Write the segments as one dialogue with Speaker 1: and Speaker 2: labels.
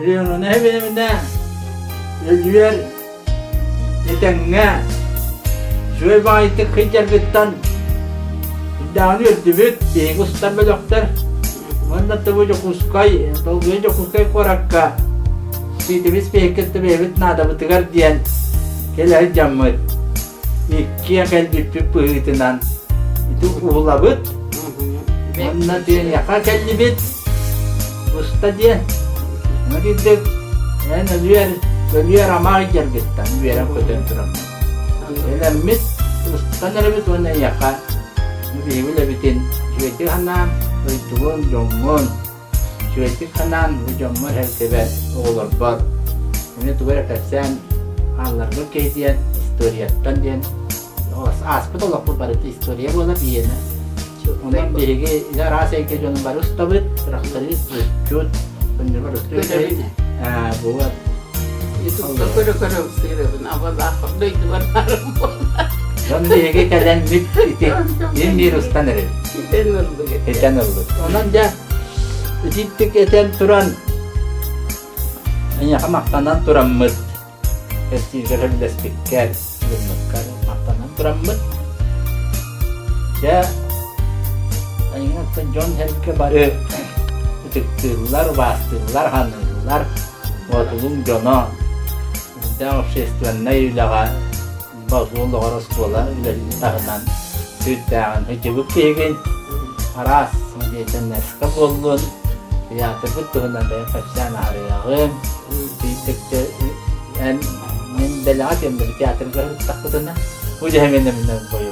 Speaker 1: Riyonun evine ölüyer etenge şöyle bayıtı kıyacaktan iddianı öldübüt bir usta bölükler bunda tabi kuskay tabi kuskay korakka bitimiz pekette bebet nada bıtıgar diyen keler camır ikiye geldi püpüğütünden itu uğulabıt bunda diyen yaka geldi bit usta diyen ne dedik yani ölüyer ama gelgitten üyerim kötü durum elimit usta nerebit ona yaka bile bitin sürekli hanan uytuğun jomun sürekli hanan bu jomun her sefer olur var ini tuğra kasan anlarga kehdiyan historiattan diyen aspet olak bu barıtı historia bola biyena ondan birigi ya rasa ke jonun baru stabit raktari cut bener baru stabit bu
Speaker 2: itu kado sirabın abala kapda itu vararım
Speaker 1: Jadi birigi kalian bit itu ini rustan ere eten oldu ondan ja dittik eten turan hanya makanan turan mut Festival bile spiker bulmakar makanan turan mut ja ayın John Helke barı tıktılar bastılar hanırlar Vatulum John'a da festivalne ilaga bazı doğru skola ile tahnan tütten hıcıbık pegin aras geçen neska bollun ya tıktılar da festival arayağım bittikçe en min belat yang berteater takutnya udah hemen boy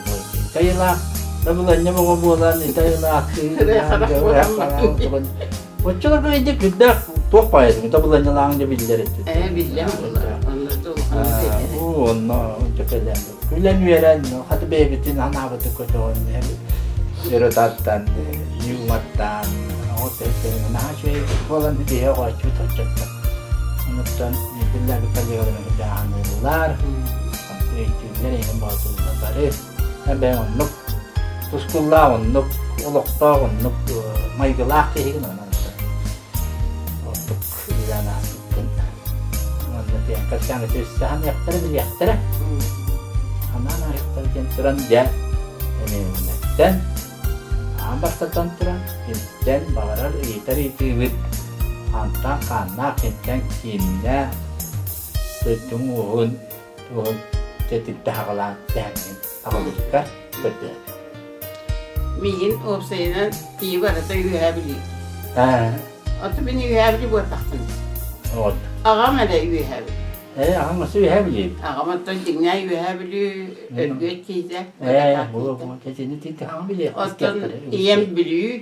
Speaker 1: kayla nabulannya mau bulan itu Bocor da ince güddak top paydı. Tabulannya langca bildiler etti.
Speaker 2: Bildim anladım.
Speaker 1: Onunla önce gülen veren hadi bebetin anabatı kötü oynuyor. Erotattan, yumattan, otellerin naşve falan diye o açı tutacaklar. Ondan bildiler bir kalıyorlar canlılar. Eğitimler en bazıları. Ben onu tuskulla onu olukta onu maygılak diye onu. Kasih itu sahan yakter beli yakter, anak yakter jenturan ja, ini dan ambar tertenturan dan bawaran itari tiwit antang kanak kencang kimnya setungguhun tuhun jadi dahlan dan Amerika betul.
Speaker 2: Mungkin opsinya tiba atau üyehabili. Atau beni üyehabili buat takkan. Ağam da üyehabili.
Speaker 1: Ağam nasıl üyehabili?
Speaker 2: Ağam da dünya üyehabili, örgüt çizer.
Speaker 1: Bu kesinlikle tinti ağam bile.
Speaker 2: Atın iyem biliyor.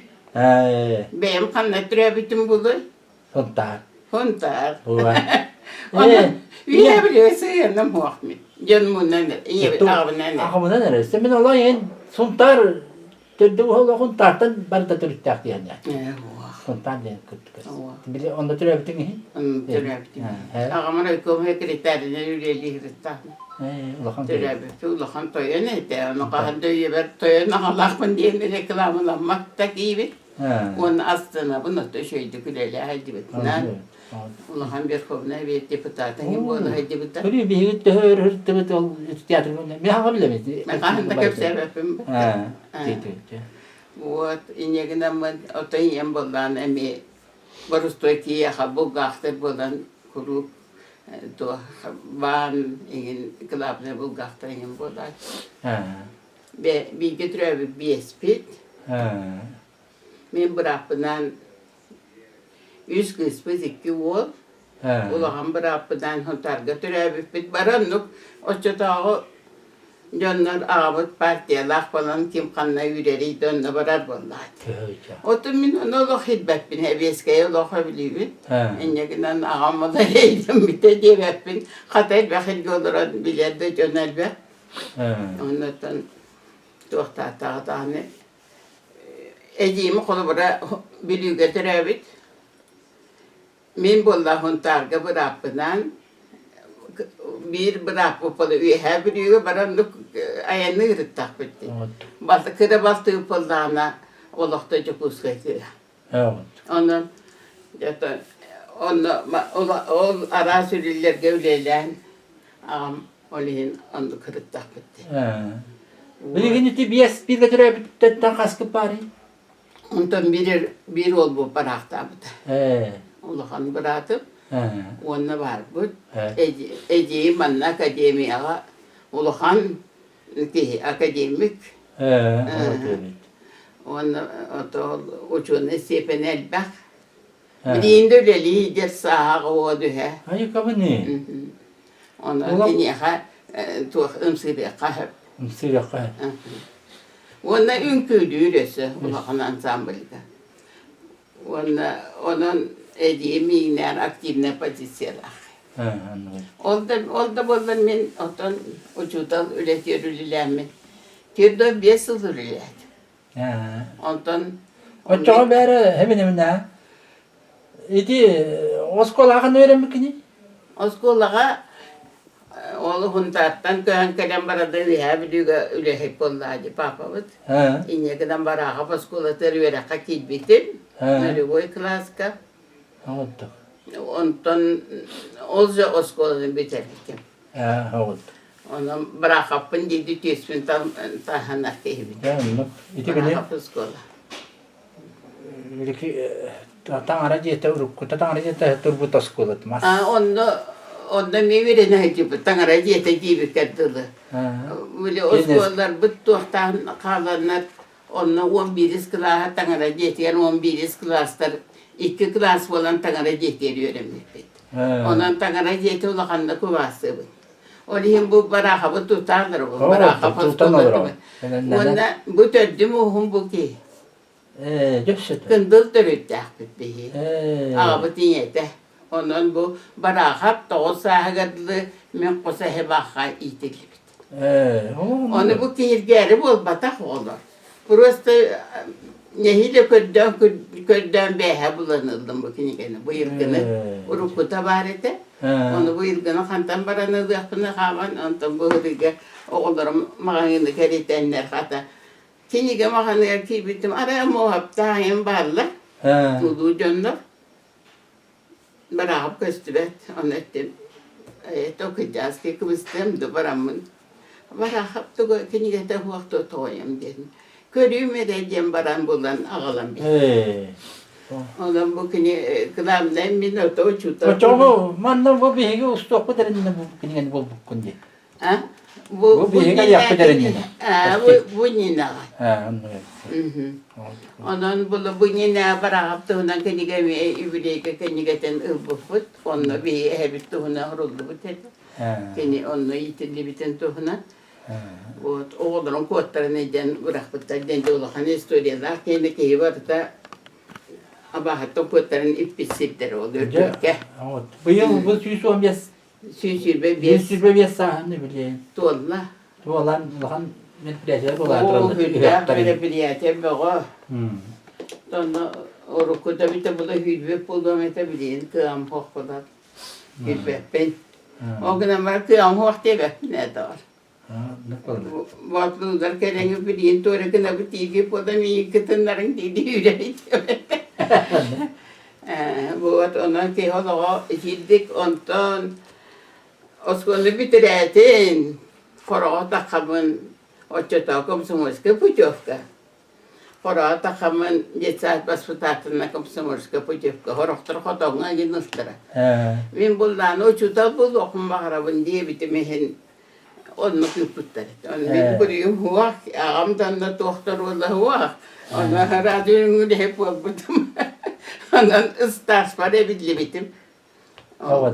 Speaker 2: Benim kanatırıyor bütün bulu. Hontar. Ama üyehabili sığındım Muhammed. Canımdan da, ağamdan da.
Speaker 1: Ağamdan da. Sen ben olayın suntar. Dedi o huntartan barda turtak diye. Kontan diye kutkas. Bile onda türe bitin hi.
Speaker 2: Türe bitin. Ağamın öyküm hekreterine yürüyeli hırtta.
Speaker 1: Ulakan
Speaker 2: Türe bitin. Ulakan toya ne de. Onu kahandı yeber toya nahalakın diye reklamılanmak da gibi. Onun aslında bunu da şöyle küleli halde bittiler. Ulakan bir kovna bir deputatın gibi onu halde bittiler.
Speaker 1: Öyle bir hırttı hırttı bitti tiyatroda. Ben hava bilemedi.
Speaker 2: Ben kahandı hep sebebim. Вот, и негде мы отоем болдан, эми борустойки яха булгахтер болдан куруп, то ван ingen klapne булгахтер ingen болдан. Vi getröver bespit. Men bırakpıdan 100 kıspız 2 ol. Ulan bırakpıdan huntarga tröver bit baranlık. O çatağı Jonlar ağabey partiyalar falan kim kanına yüreri dönne barar vallahi. Otu min onu da hidbet bin hebeskeye lokabiliyor. Enyekinden ağamda eydim bite diyebet bin. Hatay bakil yollara bilerde jonel be. Ondan tohta tane. Ecimi kolu bura biliyor getirebit. Min bolla huntarga bırakpıdan bir bırakıp onu üye biliyor, baranlık ayağını yırttak bitti. Balta kıra baltı pollana olukta çok uskaydı. Ondan ol ara sürüller gövleyle ağam olihin onu kırıktak bitti.
Speaker 1: Bilgin iti bir götüre büttetten kaskı bari.
Speaker 2: Ondan bir ol bu barakta bitti. Ulan bırakıp onunla var bu. Eceği manna akademiyaga ulan ki akademik. Onunla uçunu sepen elbak. Bildiğinde öyleliği der sağa o dühe.
Speaker 1: Hayır kabı ne?
Speaker 2: Ona dinleha tuğ ımsırı kahep.
Speaker 1: Mısır yakar.
Speaker 2: Ona ünküydü üresi ulan ansambılga. Onun edemiğinler aktifne pozisyolar. Oldu ben otan uçudan üretiyorlar. Kirde 5 yıl üretiyorlar. Ondan
Speaker 1: O çoğu beri hemen ne? İdi oskolağı öğrenmek ni?
Speaker 2: oskolağa oğlu huntartan köyün kalem baradı ya biliyor öyle hep olladı papamız. İnye kadar baraha oskola terüvere kakil bitim. Öyle boy klaska.
Speaker 1: Oldu.
Speaker 2: Ondan olca oskolanı bitirdim.
Speaker 1: Oldu.
Speaker 2: Onun bırakıp dedi tesbih tahana keyfi.
Speaker 1: İti gene.
Speaker 2: Oskola.
Speaker 1: Leki tatang aracı tevruk, tatang aracı turbu oskolat mas.
Speaker 2: Onda mevere ne gibi tangaracı gibi kadırdı. Böyle oskolalar büttuhtan kalanlar onunla 11 klas tangaracı yani 11 klaslar 2 klas olan tangaracı öğrenmek. Onun tangaracı ulakanda kuvası. Olihin bu baraha tutarlar bu baraha oskolat. Onda bu tördüm ohum bu ki.
Speaker 1: Göpsüt.
Speaker 2: Kındıl dörüttah bittiği. Ağabey diyete. Onun bu barakap da o sahagadlı men kosa hebakha itilip. Onu bu kehirgeri bol batak olur. Burası nehile ködden behe bulanıldım bu kinigeni. Bu yılgını uruku tabarete. Onu bu yılgını kantan baranıldı yakını havan. Ondan bu hırıga oğullarım mağanını keritenler hata. Kinige mağanı ki bittim. Araya muhabtahim barla. Tudu canlar. Bırakıp köstübet, onu ettim. Okuyacağız ki kıvıstım da baramın. Bırakıp da kinigete vakti toyam dedim. Körüğüm edeceğim baran bulan ağalam bir. Ondan bu kini kılamdan bir nota uçuta.
Speaker 1: O çoğu mandan bu bihege ustok bu derinde bu kinigeni bol bukkun diye. Bu bihege yapı derinde.
Speaker 2: Bu nina. Ondan bu nina bırakıp da ondan kinigemi ibileyke kinigeten ılbufut. Onunla bir hebit tuhuna huruldu bu dedi. Kini onunla yitildi biten tuhuna. Oğlanın kodları neden bırakıplar, dende olakan istoriyalar, kendi keyi var da abahatta kodların ippisipleri oluyor Türkiye.
Speaker 1: Bu yıl bu süsü omyas. Süsü bebiyas sahan ne bileyim.
Speaker 2: Tuğla.
Speaker 1: Tuğlan, lahan netbileceği dolar.
Speaker 2: O hülla, böyle biliyete beğo. Sonra orukuda bir de bu da hüdbe puldometre bileyim, kıyam hoşkular. Hüdbe ben. O gün var kıyam hoş diye ne var. Vaktiler kerengi bilin torekana bitigi podam yıkıtınların dedi yüreği. Bu ona ki hala hildik ondan oskonu bitiretin forata kamın oçta komsomorska pucovka. Forata kamın yetsat basfutatına komsomorska pucovka. Horoktur hodonga ginustra. Min buldan oçta bul okum baharabın diye bitimihin onu küpütler. Onu bilmiyorum huwa. Ağamdan da doktor ola huwa. Ona radyonun hep buldum. Ondan ıstas var ebilli bitim. Evet.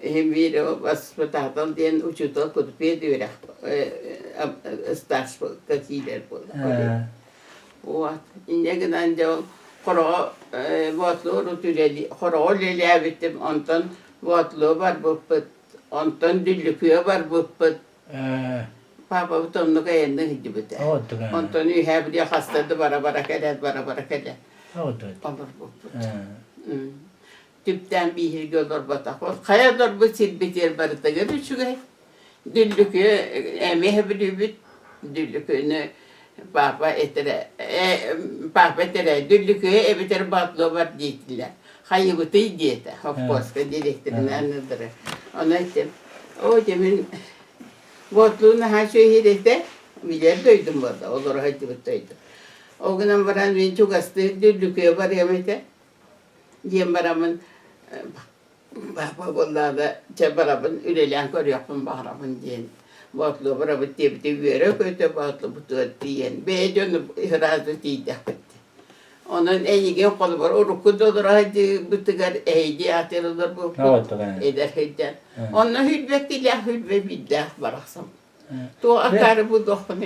Speaker 2: Hem bir o basfatatal diyen uçutal kutupiye diyor. Istas kakiler buldu. O ince giden de koro vatlo rutuleli koro lele bitim. Ondan vatlo var bu pıt. Ondan düllüküye var bu pıt. Papa utanlı kayandı hiç biter. Ondan üye bir hastadı bara kelet. Olur bu pıt. Tüpten bir hirgi olur batak. Kayadır bu silbiter barıda görür şu gay. Düllüküye emeğe bilübüt. Düllüküyünü papa etere. Papa etere düllüküye ebeter batlı var diydiler. hayıbıtı diyete. Hopkoska direktörün anıdırı. Ona ettim. O demin botluğunu ha şöyle bilir duydum burada. Olur hadi duydum. O günden varan ben çok hasta düdüküye var yemete. Diyem baramın baba vallahi da çabarabın ülelen kör yapın baramın diyen. Botluğu barabı tepti vere kötü botluğu butu diyen. Beycanı razı değil. Onun eğigen kolu var. O rukud olur hadi butugar eğdi atılır bu. Eder hüccan. Onun hülbek değil ya hülbe billah baraksam. Tu akar bu dokunu.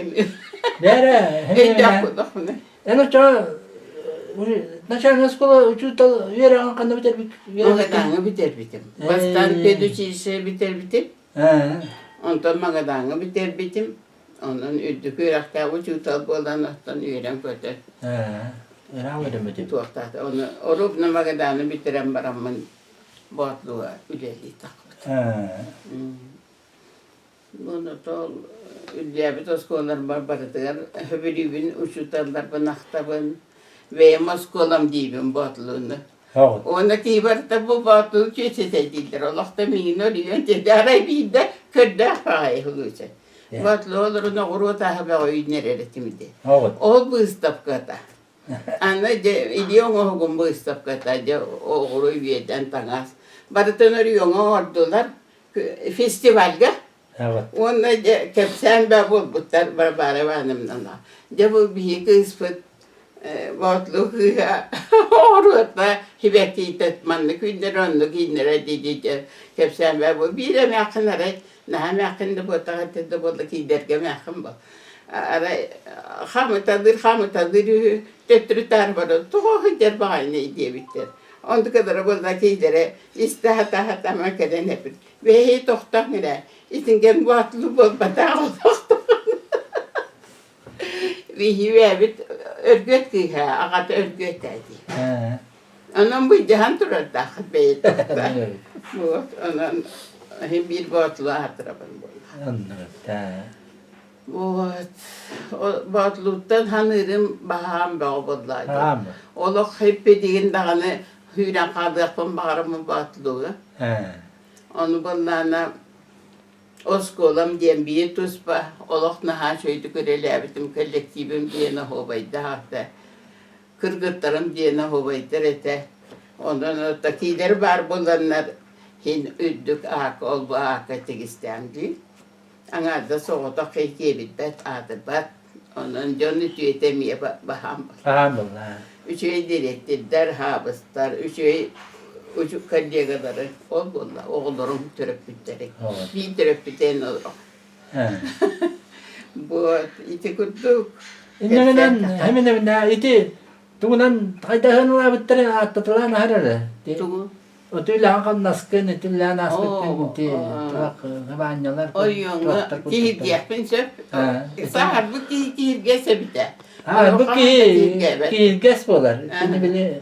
Speaker 1: Nere?
Speaker 2: Eder bu dokunu.
Speaker 1: En çoğu начальная школа учитель yere hakkında biter bir.
Speaker 2: Magadanı biter bitim. Bastan pedüçisi biter bitim. Ondan magadanı biter bitim. Onun üddük ürakta uçutal bolan ottan üyren kötü.
Speaker 1: Rahmetim bitim.
Speaker 2: Tuğaktata onu orupna magadanı bitiren baramın botluğa üleli takıt. Bunu tol ülyabit oskolar barbarıdır. Höbürübün uçutallar banaktabın ve maskolam diyeyim botluğunu. Ona kibarta bu botluğu köşeseydiler. Allah da minin oluyor. Dedi arayı de kırda hayır hulusa. Botluğu olur ona kuruta haber oyunlar öğretimdi. O bu istapkata. Ana idiyon oğun bu istapkata. O kuruyu birden tangas. Barıtan arıyor ordular. Festivalga. Onda kepsen be bu butar barbara vanımdan. De bu bir kısmet botluğu orada hibeti tetmanlık günler onluk günlere dedi kepsen be bu bir de yakınlara ne yakında bu tahtında bu giderge yakın bu. Ara hamutadır tetrüter var. Tuğ der bahane diye bitter. Onda kadar buradaki gidere istihata tamam keden hep. Ve hiç tohtak nere. İstingen botluğu bol batağı tohtak. Ve hivebit örgüt kıyha, ağat örgüt dedi. Onun bu cihan durar dağıt beyi tohtak. Bu, onun bir botluğu hatırabın bu.
Speaker 1: Anladım.
Speaker 2: Bu botluğundan hanırım baham bağırlardı. Oluk hep dediğin dağını hüyren kadırpın bağırımın botluğu. Onu bunlarına oskolam diyen bir tuspa, oluk naha şöyle görelebitim kollektivim diyene hobaydı hatta. Kırgıtlarım diyene hobaydı ete. Ondan ötekiler var bunlar. Hin üddük ak ol bu akatik istendi. Ana da soğuda kekebit bet adı bat. Onun canı tüyetemiye baham.
Speaker 1: Alhamdulillah.
Speaker 2: Üçüye direktirler habıslar. Üçüye uçuk kalliye kadarı. Olgunlar. Oğullarım töröpütleri. Bir töröpüten olur. Bu iti kuttuk.
Speaker 1: İnanın hemen evine iti. Tuğunan kaydahanlar bittere attılar herhalde.
Speaker 2: Tuğu.
Speaker 1: Ötüyle naskın, ötüyle naskın ti. Kabanyalar.
Speaker 2: Oyunu kihir yapın söp. Sahar bu kihir gese biter.
Speaker 1: Bu kihir ges bolar. Şimdi bile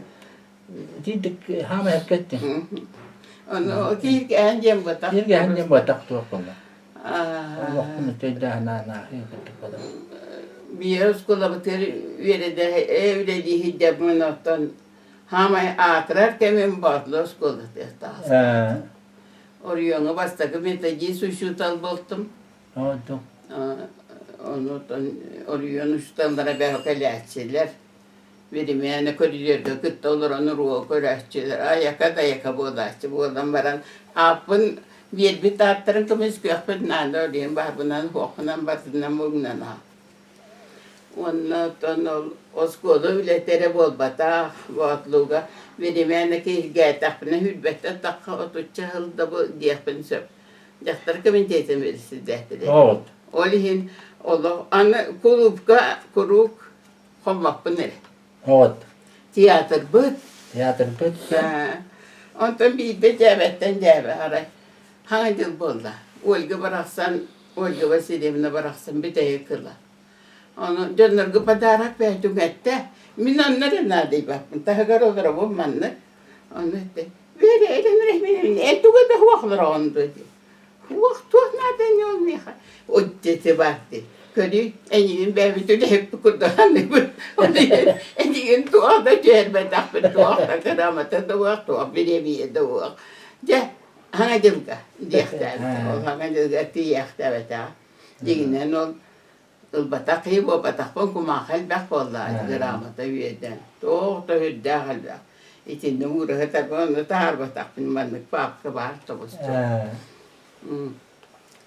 Speaker 1: didik hama hakikaten.
Speaker 2: Onu kihir gencem batak.
Speaker 1: Kihir gencem batak tuğ kola. Allah'ın ötüyle hana hakikaten.
Speaker 2: Bir oskola bitir verede evlediği hiddebin ottan hamay atrar kemin batlı oskola destas. Oriyonu bastakı metacı suçutal boltum.
Speaker 1: Oldu.
Speaker 2: Onu oriyonu şutanlara behokali açılar. Benim yani koridorda kıtta olur onu ruhu koraççılar. Ayaka da yaka boğdaççı. Boğdan varan apın bir tatların kımız köpün nanda oriyonu barbunan hokunan batından boğunan ha. Ondan oskola ületere bol bata vatluga verimene ki gaytapına hülbette takka otutça hılda bu diyapın söp. Yaktar kimin teyzem verisi dehtede.
Speaker 1: Evet.
Speaker 2: Olihin Allah ana kurupka kuruk homak bunere.
Speaker 1: Evet.
Speaker 2: Tiyatr bıt.
Speaker 1: Tiyatr bıt.
Speaker 2: Ondan bir de cebetten cebe aray. Hangi dil bolda? Olga bıraksan, Olga Vasilyevna bıraksan bir de yıkırlar. Onu dönürgü padarak verdim etti. Minanlara nerede bakın. Tahgar olur bu manlı. Onu etti. Veri elin rehmenin. En tuğda huvaklar onu dedi. Huvak tuğ nereden yolmuyor? O dedi baktı. Köri enigin bebitü de hep kurdan. Enigin tuğa da cerbe takpı tuğa da karamata tuğa tuğa bilebiye tuğa. De hanacılga diyekte. O hanacılga diyekte beta. Diginen ol البطاق هي وبطاق بنكو مع خلبك والله غرامة طويلة توقت هدا خلبك إتي النمور هتبون نتهار بطاق من منك باب كبار تبصت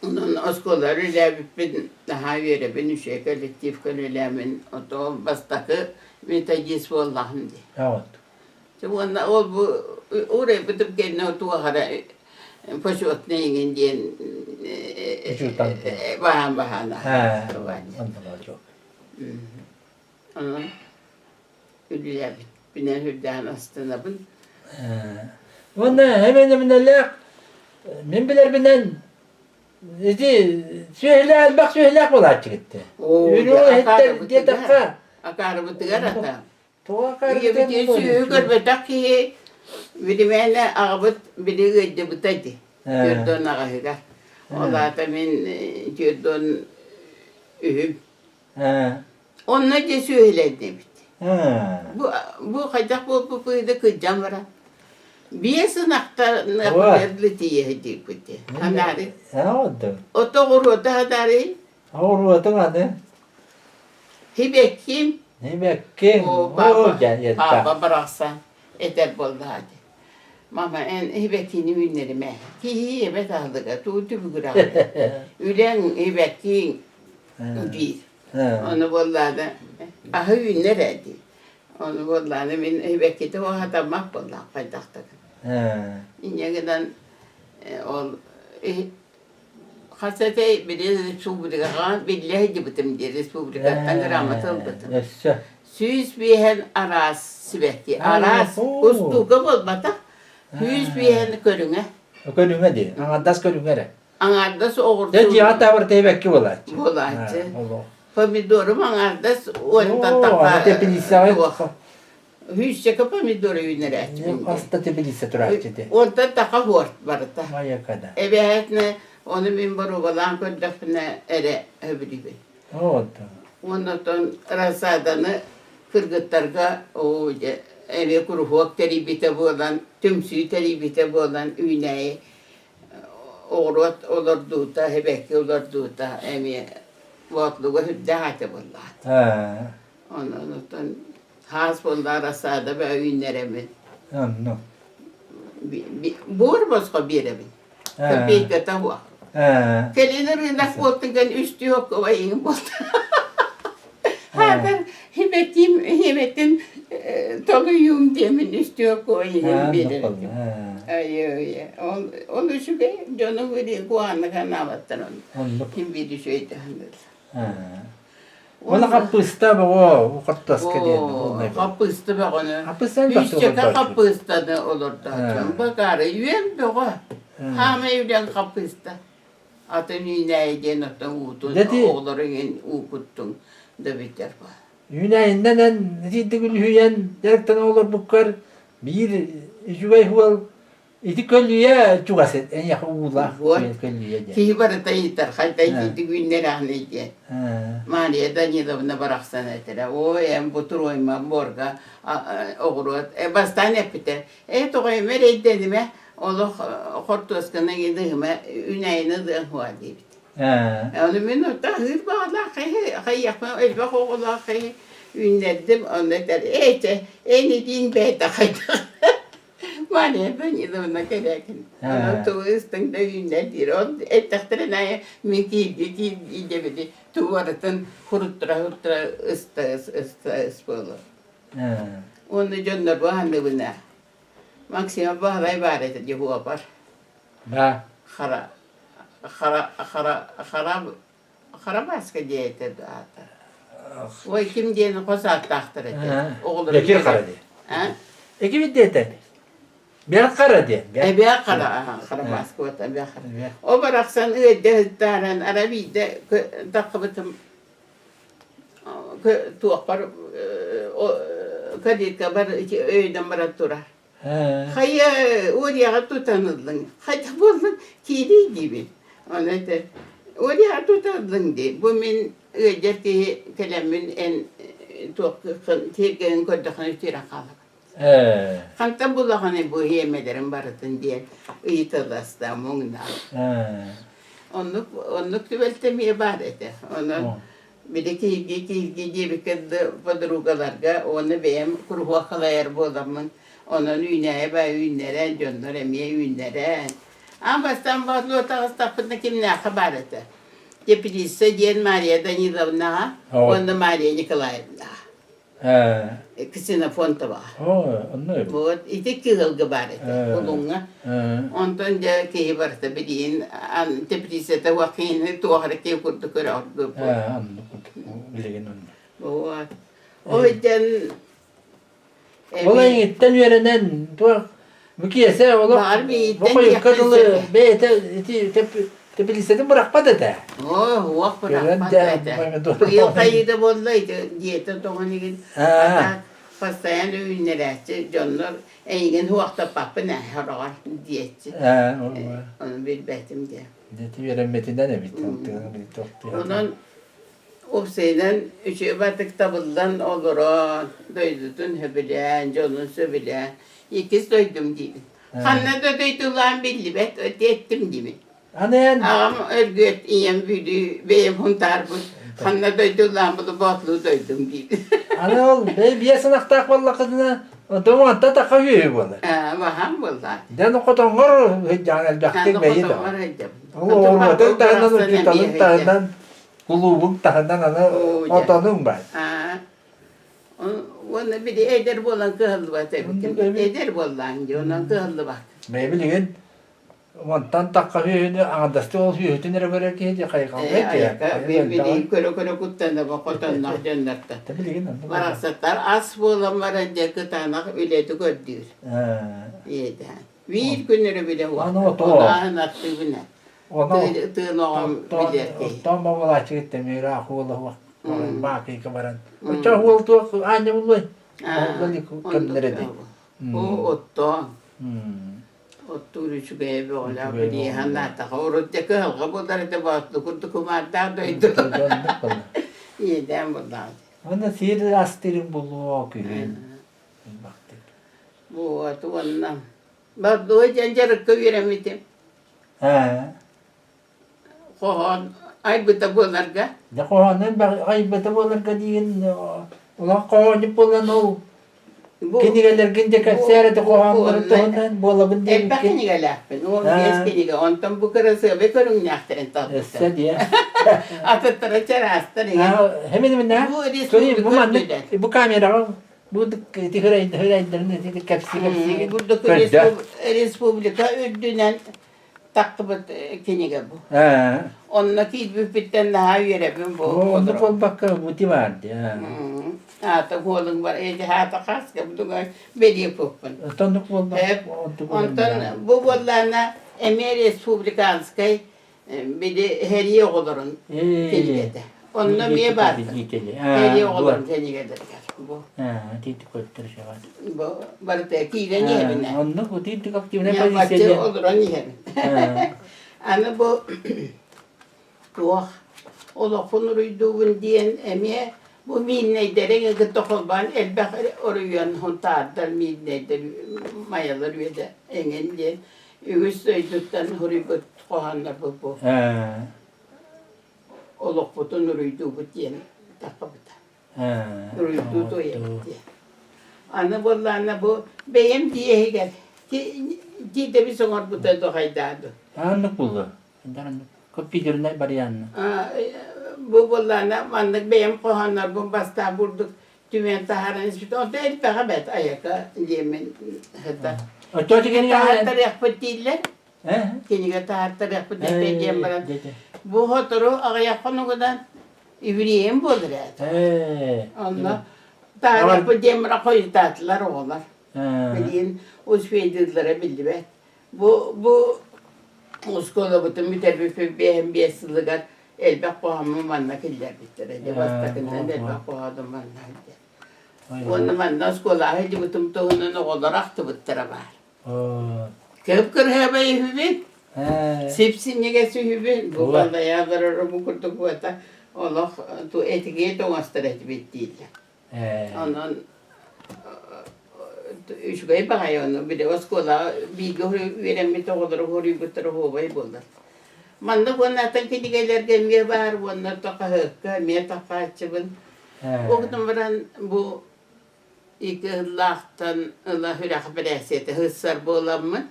Speaker 2: onun oskoları labipin daha yere beni şekerletif kalemin oto bastakı metacis vallahi diye.
Speaker 1: Evet.
Speaker 2: Sonra o bu oraya bıtıp gelene otuğa hara poşot neyin diyen bahana.
Speaker 1: Ha. Anladım çok.
Speaker 2: Onun ülüler binen hüddan astına bun.
Speaker 1: Onda hemen min biler bilen söyle bak söyle kola çıktı. Yürü etti diye dakika.
Speaker 2: Akarı bu tıgarata.
Speaker 1: Tuğa karı.
Speaker 2: Bir şey görbe ki birimene ağabey biri gece butaydı. Gördün ağabeyler. Ola da min gördün ühüm. Onunla da söyledim. Bu kaçak bu da kıcam var. Bir sınakta ne yapabilir diye hediye kutu. Hanari.
Speaker 1: oldu.
Speaker 2: O doğru da hadari.
Speaker 1: Doğru da hadi.
Speaker 2: Hibekim.
Speaker 1: Hibekim.
Speaker 2: O baba bıraksan eder boldu hadi. Mama en hibekini ünlerime. Ki hibet aldık. Tuğdu bu kırak. Ülen hibekin bir. Onu vallahi ahı ünler edi. Onu vallahi min hibekide o hata mahvollah kaydaktık. İnegeden ol hasete bir Respublika billahi gibitim diye Respublika'dan rahmet aldım. Süs bihen aras sibekti. Aras ustuga bolmata. Süs bihen körüne.
Speaker 1: Körüne diye. Angadas körüne.
Speaker 2: Angadas oğurdu.
Speaker 1: De cihat da var tebekki olacak.
Speaker 2: Olacak. Pomidorum angadas ondan
Speaker 1: takar. Tepilisi var.
Speaker 2: Hüsçe pomidoru ünere.
Speaker 1: Hasta tepilisi turakçıydı.
Speaker 2: Ondan takar hort barata.
Speaker 1: Vaya kadar.
Speaker 2: Evet onu min boru olan kördefine ere öbürü.
Speaker 1: Oldu.
Speaker 2: Ondan rasadanı kırgıtlarga o eve kuru hok teribite bolan, tümsü teribite bolan üneyi oğrut olurdu da hebekli olurdu da emi vatluğa hüddahate bolan. Ondan has bollar rasada ve ünleremin.
Speaker 1: Anladım.
Speaker 2: Bor başka bir evin. Kapıyı tahu. Kelinin rindak boltun üstü yok o ayın boltun. Haber himetin toluyum demin üstü yok o ayın bilir. Ay. Onu şu be canım veriyor kuanla kanavattan onu. Kim bir şeydi hanım.
Speaker 1: Ona kapısta be o kattas kediyen.
Speaker 2: Kapısta be onu.
Speaker 1: Kapıstan
Speaker 2: Hüsçe kapısta da olur da. Bakarı yüem be o. Hama evden kapısta. Atın yineyden atın uğutun. Oğların uğuttun. Da biter var.
Speaker 1: Yüneyinden netidigül hüyen derkten olur bukkar bir jüvey huval iti köllüye çugaset en yakın uğula köllüye de.
Speaker 2: Ki barata yeter hayta iti günler ahneyce. Maniye'den yedavına bıraksan etere. O en butur oyma morga oğrut. Bastan epiter. Toğay mereydenime onu hortoskana gidime üneyine de huva deyip. Onu minutta hır bağla hayyak elbak oğula ünledim onu der. Eni din beyta hayta. Mane ben yedavına gerekin. Onu tuğustan da ünledir. O ettaktirine minki idebedi. Tuvaratın huruttra ıspolu. Onu canlar bahanlı buna. Maksimum bağla ibaret ediyor bu yapar.
Speaker 1: Ba.
Speaker 2: Xara başka diyete dağıtır. O kim diyeni kosa taktır eder.
Speaker 1: Bekir xara diye. Eki bir diyete. Bir xara diye.
Speaker 2: Bir xara başka vatan bir xara. O bıraksan öde hüddaren Arabi'de takıbıtım tuğaklar kadir kabar öyden barat durar. Hayır, oraya tutanıldın. Hayır, buldun, kiri gibi. Ona da, oraya tutanıldın diye. Bu min öder ki kelemin en tirgen koydakını üstüne kalıp. Kanta bulağını bu yemelerin baratın diye ıyıtalastan muğna. Onluk tüveltemeye var eder. Onu bir de kilgi gibi kıldı padrugalarga onu benim kuruğa kalayar bolamın. Onun üneye bay ünlere, canlar emiye ünlere. Ama bastan bazı otağız tapında kim ne haber eder. Tepilisi diyen Maria Danilovna, onu Maria Nikolaevna. Kısına fonta var.
Speaker 1: Anlıyorum.
Speaker 2: Bu iki kılgı var eder. Kulunga. Ondan da ki varsa bilin tepilisi de vakini tuğarı ki kurdu kurardı.
Speaker 1: Anladım. Bilgin onu.
Speaker 2: O yüzden
Speaker 1: Olayın itten yerinden bu kiyese oğlum bu yukarılı beyte tepilisedim bırakmadı da.
Speaker 2: Vak bırakmadı. Bu yıl kayıda bolluydu diyete doğanigin. Pastayan ünlere canlar engin huakta papı ne harar diyetçi. Onu bilbetim diye.
Speaker 1: Diyeti veremetinden de bitti.
Speaker 2: Onun Obseyden üçü batık tabıldan olur o. Doydudun höbülen, canın söbülen. İkiz doydum gibi. Hanna da doydulan belli bet, öte ettim gibi.
Speaker 1: Annen?
Speaker 2: Ağam örgüt iyem büyüdü, beyim huntar bu. Hanna doydulan bunu botlu doydum gibi.
Speaker 1: Anne oğlum, bir yasanak tak valla kızına. Doğanta takavıyor böyle.
Speaker 2: Vaham valla.
Speaker 1: Den o kadar var, can elbette beyi de. Allah olmadı, dağından kulubun dağından ana otanım ben.
Speaker 2: Onu bir de eder bolan kıhıldı var tabii ki. Eder bolan diyor, onun kıhıldı var.
Speaker 1: Ne bileyim, ondan takavıyor, ağdastı oluyor, nere göre ki hiç kayıkaldı ya.
Speaker 2: Bir de köre kuttan da bak, kotanlar cennetten.
Speaker 1: Tabii bileyim.
Speaker 2: Varaksatlar az bolan varınca kıtanak üledi gördüğür. Yeden. Bir günleri bile var. Ona anlattı bile. Tığın oğam bilir ki.
Speaker 1: Ondan babala çıktı, mira akıllı var. Bakı kabaran. O çağ oldu, anne buldu. Oldu kimlere de.
Speaker 2: O otto. Otto üç bebe ola bir hanata. Orada kılga bunlar da bastı. Kurdu kumarda doydu. Yeden bunlar.
Speaker 1: Ona sihir astirin buldu o köyü.
Speaker 2: Bu atı ondan. Bak doğu cancarık köyüremedim. Kohan ay bıta bolarga.
Speaker 1: Ya kohanın ay bıta bolarga diyen ulan kohanı bolan o. Kini gelir kinde kasere kohanları tohundan bolabın diye.
Speaker 2: Elbette kini gelir. O mes kini gelir. Ondan bu karası ve körün yaktırın tabi.
Speaker 1: Esse diye.
Speaker 2: Atatara çarastır.
Speaker 1: Hemen ne? Bu kamera bu hırayınların kapısı.
Speaker 2: Buradaki Respublika ödünen takıbıt kiniga bu. Onunla ki büfitten daha yerebim bu.
Speaker 1: Onu kol bakka buti vardı.
Speaker 2: Ata kolun var. Hata kaska bu da beri popun.
Speaker 1: Tonuk kol
Speaker 2: bakka. Ondan bu bollarına Emer Respublikanskay bir de heriye olurun kinigede. Onunla miye var? Heriye olurun kinigede. Bu.
Speaker 1: Titi koytur şey var.
Speaker 2: Bu barıta kiyle niye bine?
Speaker 1: Onu bu titi kaptığına
Speaker 2: ya bahçe olur o niye? Ana bu tuğ ola konuruyduğun diyen emiye bu minneyderin gıtıkılban elbette oruyun huntardan minneyder mayalar ve de engen diyen ügüs öydükten huribut kohanlar bu. Ola konuruyduğu bu diyen takabıda. Nuruyduğu diyen. Ana bollana bu beyim diye gel. Ki de bir sonra bu da haydadı.
Speaker 1: Anlık buldu. Kopidürüne bariyan.
Speaker 2: Bu bollana mandık beyim kohanlar bu basta vurduk. Tümen taharan ispit. O da el pehabet ayaka yemin hatta.
Speaker 1: O çocuk yine
Speaker 2: tahattır yakpıt değiller. Kiniga tahattır yakpıt değiller. Bu hoturu ayak konuğundan İbrahim bulur yani. Onunla tarafı demire koyu tatlılar oğlar. Bildiğin Uzbekilere bildi be. Bu Uskola bütün mütebbifi bir sılıgar elbette kohamı manna killer bitirdi. Bastakından elbette kohadım manna. Onu manna uskola hadi bütün tohunun olarak da bittire var. Kıpkır hebeyi hübin. Sipsin yegesi hübin. Bu banda yağları bu kurdu bu ata. Allah tu etiket oğastırıcı bittiydi. Ondan üçgey bakay onu bir de oskola bir göre veremi toğdur hori butur hovay buldu. Manda konatan kinigeler gelmeye var onlar takahıkka me takahçıbın. Okudum varan bu iki Allah'tan Allah hürak beresiyeti hıssar bolamı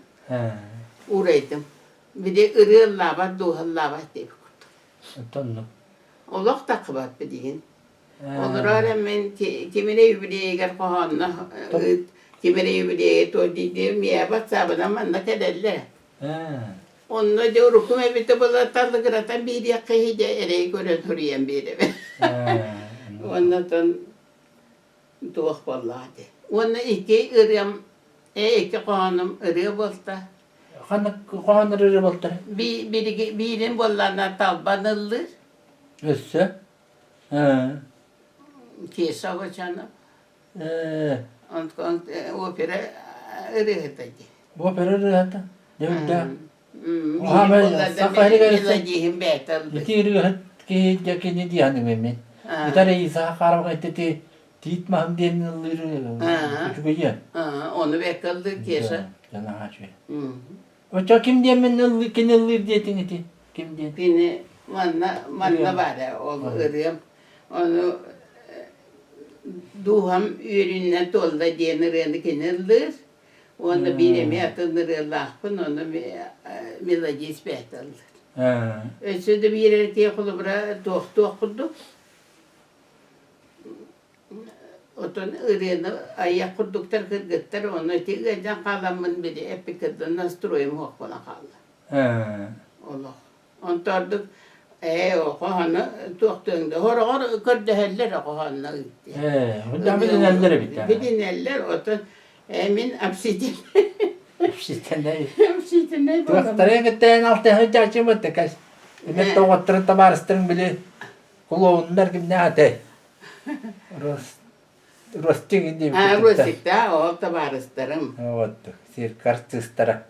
Speaker 2: uğraydım. Bir de ırı lava duha lava deyip kurdum.
Speaker 1: Tonlu.
Speaker 2: Allah takıbat bildiğin. Olur öğrenmen kimine yübüleye gel kohanna kimine yübüleye to dedim ya bak sabına manna kedeller. Onunla da rukum evde bula tatlı kıratan bir yakı hide ereği gören hürriyen biri. Ondan tuğ vallahi. Onunla iki ırıyam iki kohanım ırıya bolta.
Speaker 1: Kohanlar ırı bolta.
Speaker 2: Birin bollarına talbanılır.
Speaker 1: Össe?
Speaker 2: Kesa koçanı. Ondan opera ırıhtaydı.
Speaker 1: Opera ırıhtaydı. Devda.
Speaker 2: Sakaylı gelsin.
Speaker 1: Yeti ırıht ki yakini diyanı memin. Yetare isa karabak etti tit maham diyenin ırı. Küçük ya.
Speaker 2: Onu bekledik kesa.
Speaker 1: Yana haçı. O kim diye men ırı kin ırı diyetin eti. Kim diye?
Speaker 2: Beni manna var ya o ırıyam. Onu duham ürünle dolda diyen ırığını kinirlir. Onu birimi atınır lahpın, onu milacı alır. Ötüde bir erkeğe kulubra doktordu. Otun ırığını ayak kurduklar kırgıtlar, onu tigacın kalamın biri epikadın nastroyum hokbana kaldı. Allah. On torduk. O kohanı doktorunda. Hor kırdı heller o kohanı gitti.
Speaker 1: Hocam bilin ellere bitti.
Speaker 2: Bilin eller otun emin apsidin.
Speaker 1: Apsidin ne?
Speaker 2: Apsidin ne?
Speaker 1: Doktora gittiğin altı hıca açımadı kaç. Emek doğattırın tabarıstırın bile. Kulağınlar gibi ne atay. Rostik indi.
Speaker 2: Rostik da o tabarıstırım.
Speaker 1: Evet. Sir kartıstıra.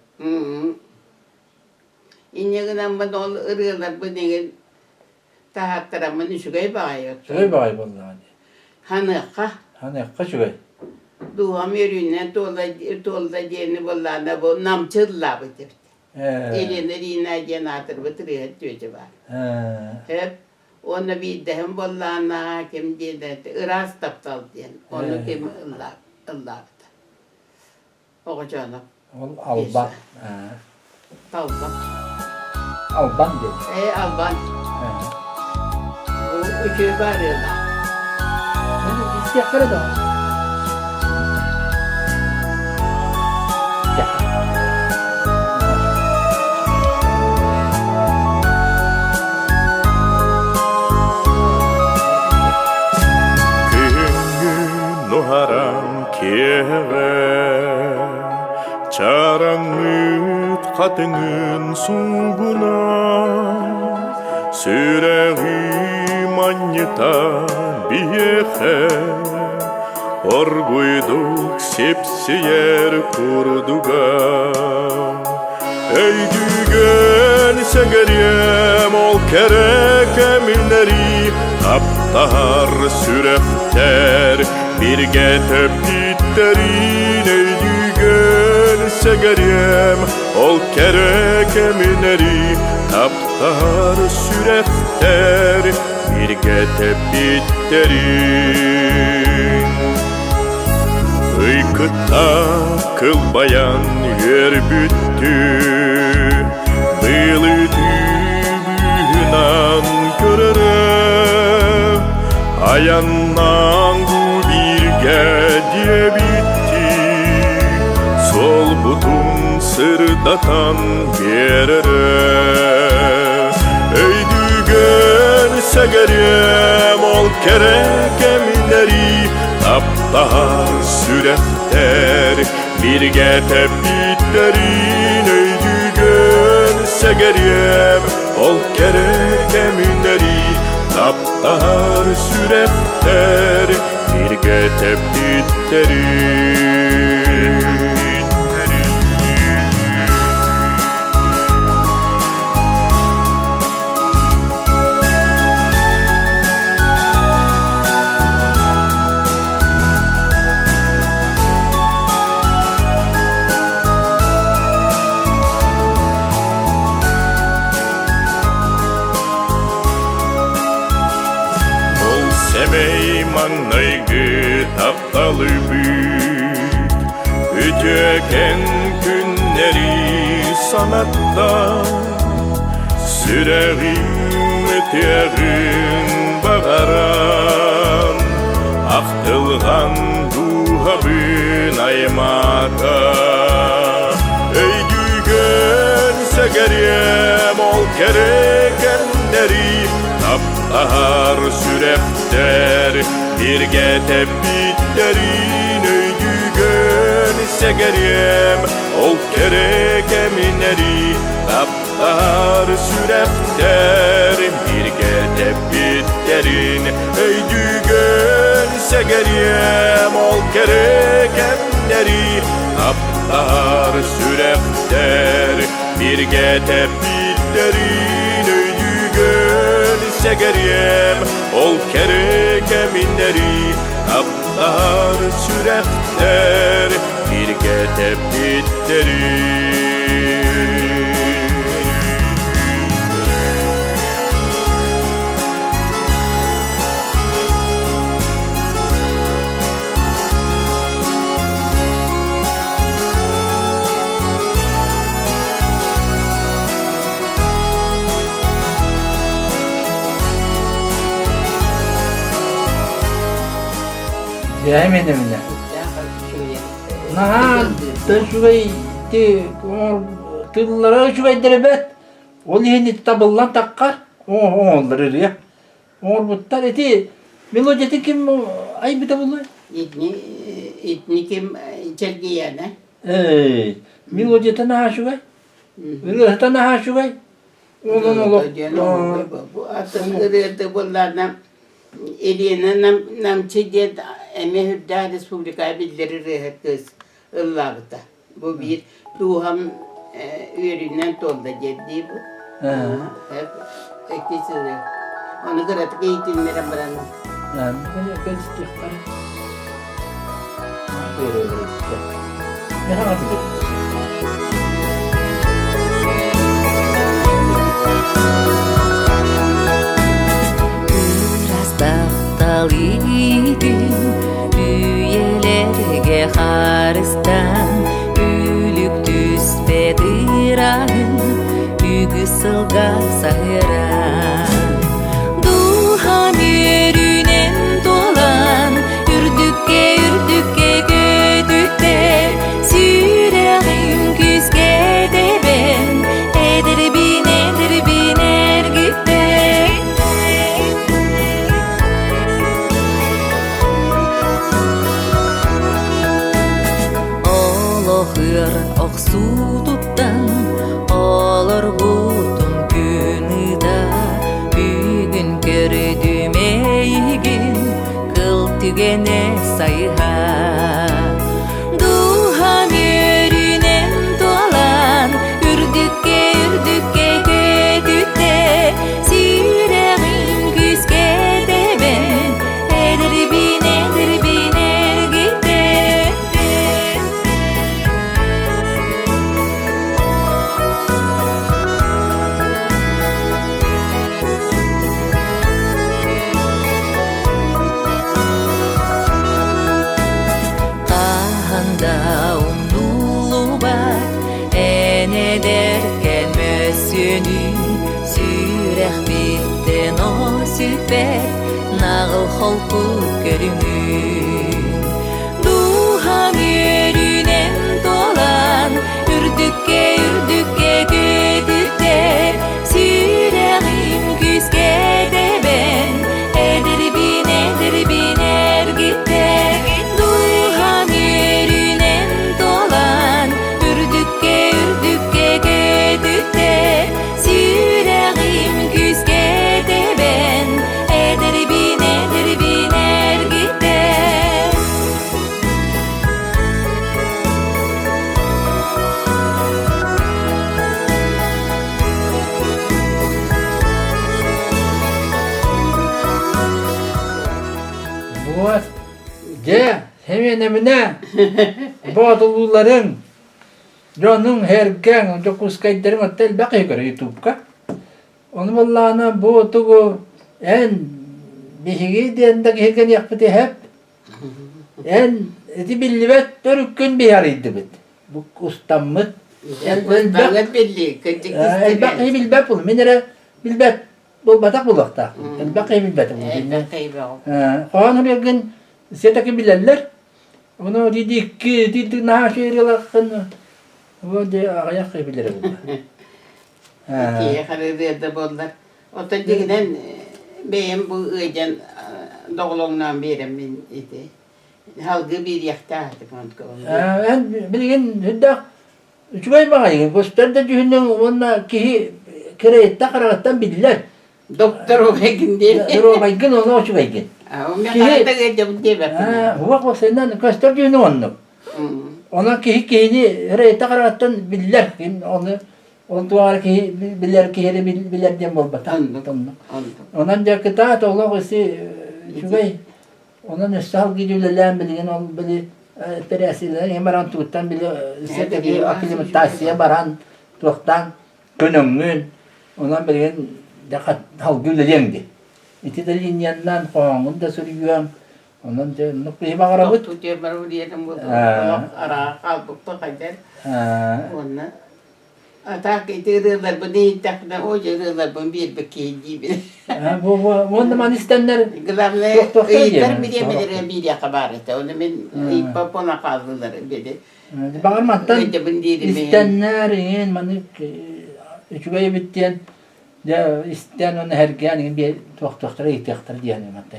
Speaker 2: İnegiden bana ol ırığlar bu negen tahattıramın şugay bağıyor.
Speaker 1: Şugay bağıyor vallahi.
Speaker 2: Hanıqa.
Speaker 1: Hanıqa şugay.
Speaker 2: Duham yürüyüne tolda diyeni vallahi bu namçılla bitirdi. Elinde rina cenatır bitiriyor tüyücü var. Hep onu bir dehem vallahi hakim diye Iraz taptal diyen. Onu kim Allah bitir. O canım.
Speaker 1: Alban.
Speaker 2: Alban.
Speaker 1: Alban dedi.
Speaker 2: Alban. O üçü var ya da.
Speaker 1: İstiyakları da.
Speaker 3: Nuharam keve çarangıt katının suguna süreği manyıta biyehe orguyduk sepsiyer kurduga ey dügen segeriyem ol kerek eminleri taptar sürefter bir getep bitterin ey dügen segeriyem ol kerek eminleri taptar sürefter bir getep bitterin Iykıtta kılbayan yer büttü Bıylı tübünan görerem Ayandan bu bir gece bitti Sol butun sırdatan gerere Ey dügen segerem ol kerek eminleri Taptahar sürefter bir getep bitlerin Ey dügen segerem ol kerek eminleri Taptahar sürefter bir getep bitlerin Emey mаңнайгы тапталы büt Ütüken günleri sanattan Süreğim ötüğün bağaran Aktılgan duhabın aymata Öydüğün segeriyem ol kerekenleri Taptahar sürefter birge tepitlerin Öydüğün segeriyem ol kerekeminleri Taptahar sürefter birge tepitlerin Öydüğün segeriyem ol kerekenleri Taptahar sürefter birge tepitlerin Öydüğün segeriyem ol kerekeminleri Taptahar sürefter birge tepitlerin
Speaker 1: Hemen emine. Naha da şurayı tıllara şurayı derebet. Ol yeni tabıllan takkar. Onları ya. Or buttar eti melodiyeti kim ay bir de bunu.
Speaker 2: İtni kim çelgiyene.
Speaker 1: Melodiyeti naha şurayı. Melodiyeti naha şurayı. Onun olur.
Speaker 2: Bu atımları bunlardan Eliye'ne namçıget Emehüdda Respublika'ya bildirir herkes ıllağıda. Bu bir duham üründen dolda geldi bu. Hep ikisi de. Onu kıratık eğitimlere bırakın.
Speaker 1: Böyle göstereyim. Böyle işte. Ne yapayım?
Speaker 4: Dalidin üyelerge haristan Ülük düspe dırağın Ügü sılga sahiran Duhan yürünen dolan Ürdükke gödükte Süreğim küzge de ben Eder biner gitte Hır oksu tuttan olur gutun günü da Bugün gördüm eygin kıl tügene sayha Duhan yürünen dolan Ürdükke gödükte Süreğim küzge de ben Eder biner gitte Kahanda umdulu var ene derken mösyönü Sürek bitten o süper Nağıl holku görünür Duhan yürünen dolan Ürdükke gödükte Süreğim küzge de ben Eder biner gitte Duhan yürünen dolan Ürdükke gödükte Süreğim küzge de ben Eder biner gitte
Speaker 1: Bu de hemen emine. Bu aduluların Canın herken dokuskayların otel bakıyor YouTube'ka. Onu vallahi bu tugu en bihigi diyende gehirgen yapıtı hep en eti billibet dörükkün bir yarıydı bit. Bu ustamıt
Speaker 2: Elbet belli. Kıcık
Speaker 1: elbak iyi bilbet bulu. Minere bilbet bulbatak bulakta. Elbak iyi bilbet bulu.
Speaker 2: Elbet kaybol.
Speaker 1: Koğan oraya gün setaki bilerler. Onu dedi naha şehirlakın. O de ayak iyi bilir bulu.
Speaker 2: Ki harırıda bollar. O da digiden benim bu öjen doğulundan berimin idi. Halgı bir yakta artık onu.
Speaker 1: En bilgin hüddak üçügay bakayım. Gösterde cühünden onunla kihi kireyette karagattan bilirler.
Speaker 2: Doktor o begin değil.
Speaker 1: Duru baygın onu üçü baygın.
Speaker 2: O mekanada gecem diye bakın.
Speaker 1: Huva o senden göster cühünü onu. Ona kihini kireyette karagattan bilirler. Onu duvar kihi bilirler kihini bilirler diye bol batan. Ondan jakıta toğla kısı üçügay. Onun üstahal gidiyorlar bilgin ol bili teresiler hemen tuttan bile seteki aklimatasiye baran tuğtan könümün ondan bilgin dakat hal güleyendi. İti de linyandan koğanın da sürüyorum. Ondan da nukliye bakarabıt.
Speaker 2: Tutuyor baru diyelim bu. Ara kalbuk pakaylar. Onu atak itirirler bu değil takna o yırırlar bu bir bekiyi gibi.
Speaker 1: Bu man istenler
Speaker 2: Gılamla iyiler bir yemeleri bir yakabarete. Onu ben ipapona kaldılar dedi.
Speaker 1: Bakarmattan istenler yin manik üçügayı bittiyen ya isten onu hergen bir doktora ihtiyaçları diyelim hatta.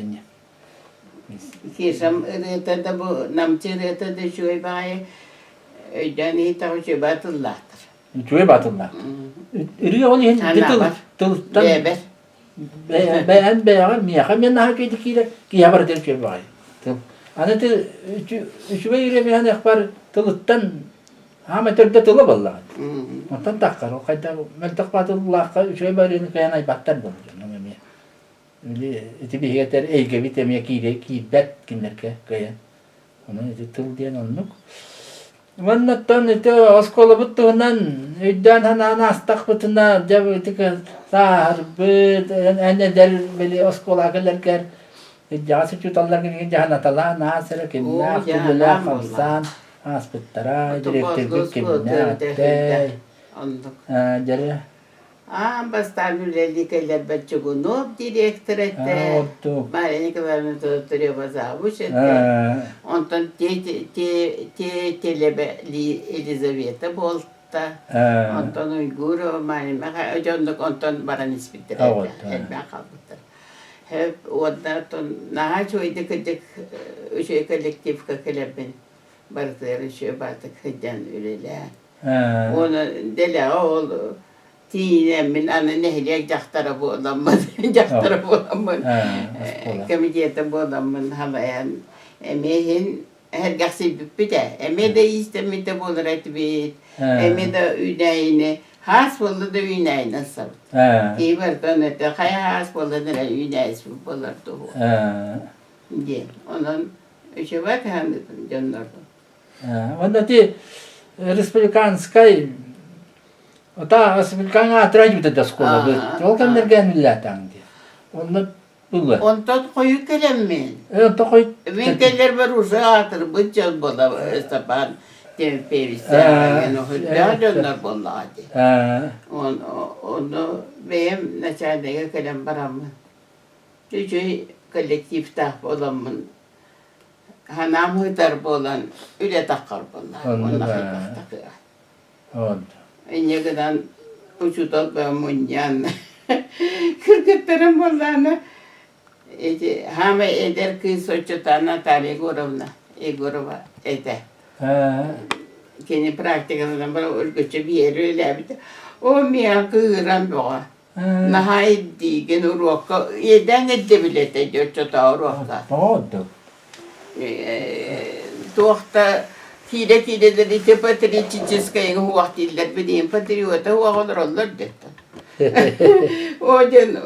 Speaker 2: Kisam ırıtada bu namçı ırıtada şuy bayi ödeni tavşi batıllahtır.
Speaker 1: Üçügay batırlar. Iri ol yin tıltan.
Speaker 2: Beber.
Speaker 1: Ben beğer mi yakam ya naha kıydıkıyla ki yabar der şey var. Ana tı üçügay iri mi hani akbar tıltan ama törde tılı vallahi. Ondan takkar o kadar meltak batırlar üçügay bari kayanay battar bu. Öyle eti bir yeter eyge bitemiye ki bet kimlerke kayan. Onu eti tıl diyen onluk. Vanattan eti oskola buttuğundan üdden hana astak butuna jab eti ka sahar bit ene der beli oskola gelirken jası çutallar gibi jahana tala nasere kimna kulula khamsan hospitara direktör kimna te jere
Speaker 2: Bastan üleli keller bacıgu nop direktör ette. Mare kadar tutuyor baza bu şey. Ondan telebeli Elizabeth'e bolta. Ondan uyguru mare maka jonduk ondan baran ispitir. Hep kaldı. Hep ondan naha çoydu kıcık şey kolektif kakelebin. Barıtları şey batık hıcan üleli. Onu dele oğlu. Tinemin anne nehriye cahtara bu olamın, cahtara bu olamın. Komediyete bu olamın halayan. Emeğin her gasi bir de. Emeği de istemede bulur etbit. Emeği de üneyini. Has buldu da üneyini savut. İyi var dönete. Kaya has buldu da üneyisi bulurdu. Diye. Onun işi var hem canlardı.
Speaker 1: Onda ti Respublikanskay Ota Respublikan atraj bir de skola. Tolkan dergen millatan diye. Onda bulla.
Speaker 2: Ondan koyu kelemmin.
Speaker 1: Onda koy.
Speaker 2: Ben keller var uza atır bıçak bola sapan temperisi. Yani o hüdâdönler bolla hadi. Onu benim neçerdeki kelem baramın. Çünkü kolektif tahp olamın. Hanam hıtar bolan, üle takar bolan. Onunla hıtar takıyor.
Speaker 1: Onda.
Speaker 2: Ne kadar uçutal ben munyan. Kırkıtlarım bolanı. Hame eder kız uçutana tali gorumna. Goruma eder. Kendi praktikasından bana örgütçü bir yeri öyle bir de. O miyan kıran boğa. Naha eddi, gene uruakka. Eden edde bile de diyor çota uruakka.
Speaker 1: Oldu.
Speaker 2: Tuğda Tile de ite patriotiskaya huahtiller bileyim patriota huağolurlar dedi. O gün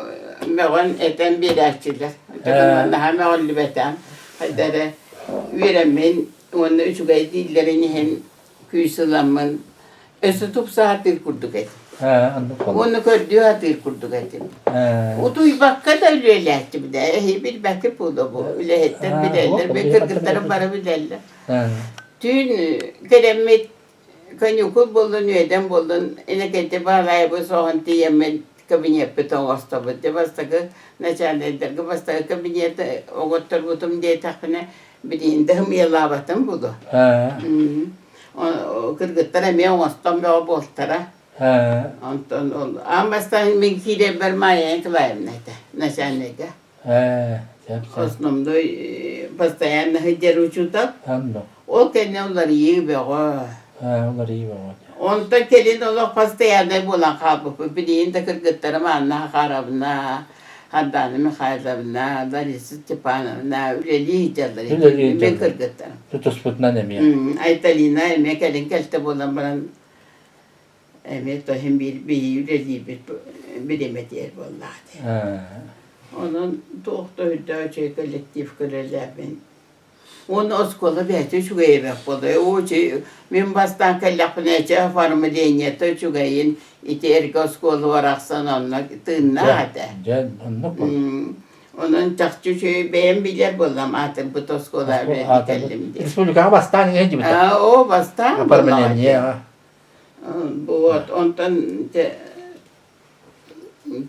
Speaker 2: meğen eten bir açtılar. Daha meğen betem. Hatta veremen onu üçügay dillerini hem küysülamın. Ösü tup saattir kurduk et.
Speaker 1: Anlık oldu.
Speaker 2: Onu gördüğü hatır kurduk etim. Uduy bakka da öylelerdi bir de. Bir bakıp o da bu. Öyle etler bilerler. Ve kırgıtların para bilerler. Dün kelemet kanyukul buldun, üyeden buldun. Enekete bağlayı bu soğan diyemen kabinet beton ostabı. De bastakı neçaneydir. Bastakı kabinette oğuttur butum diye takına birinde hımyala batım budu. Kırgıtlara me ostam ve o boltara. Ondan oldu. Ama bastan minkide bermaya kılayım neydi. Neçaneydi. Osnumda bastayan hıcar uçuda. O kendi onları iyi be o.
Speaker 1: Onlar iyi var.
Speaker 2: Ondan kelin Allah pastayan ne bulan kapı. Birinde kırgıtlarım anna harabına. Haddani Mikhail'ına, Darisi Stepanov'na, üreli hicalları. Ben kırgıtlarım.
Speaker 1: Tutusputnan emiyor.
Speaker 2: Aytalina emek elin kelte bulan bana. Emek tohum bir üreli bir emet yer vallahi. Onun doktor da şey kolektif kırırlar ben. Onun oskola bəhti çuğayıraq buldu. O şey, ben bastan kallaqınca farmı deniyette çuğayın. İti erki oskolu varaksan onunla tığınna hadi.
Speaker 1: Anlık oldu.
Speaker 2: Onun çakçı şey beğen bilir bulam atır bu toskolar bitelim diye.
Speaker 1: Respublika'ya bastan ne gibi?
Speaker 2: O bastan
Speaker 1: Yaparmen niye?
Speaker 2: Bu ondan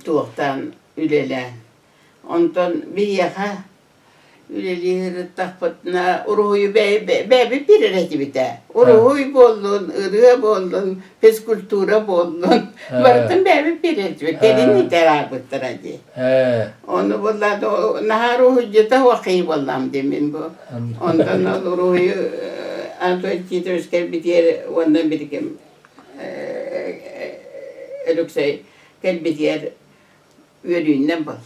Speaker 2: tuğtan üleler. Ondan bir yaka üreli takpatına uruhuyu bebi bir rekibite. Uruhuyu bollun, ırığa bollun, psikultura bollun. Vartın bebi bir rekibite. Gelin iter arbıttır hadi. Onu bolladı, nahar uhucata vakıyı bollam demin bu. Ondan uruhuyu Antoine Kitoskel bir yer, ondan birikim Elüksey, gel bir yer ürününden bolla.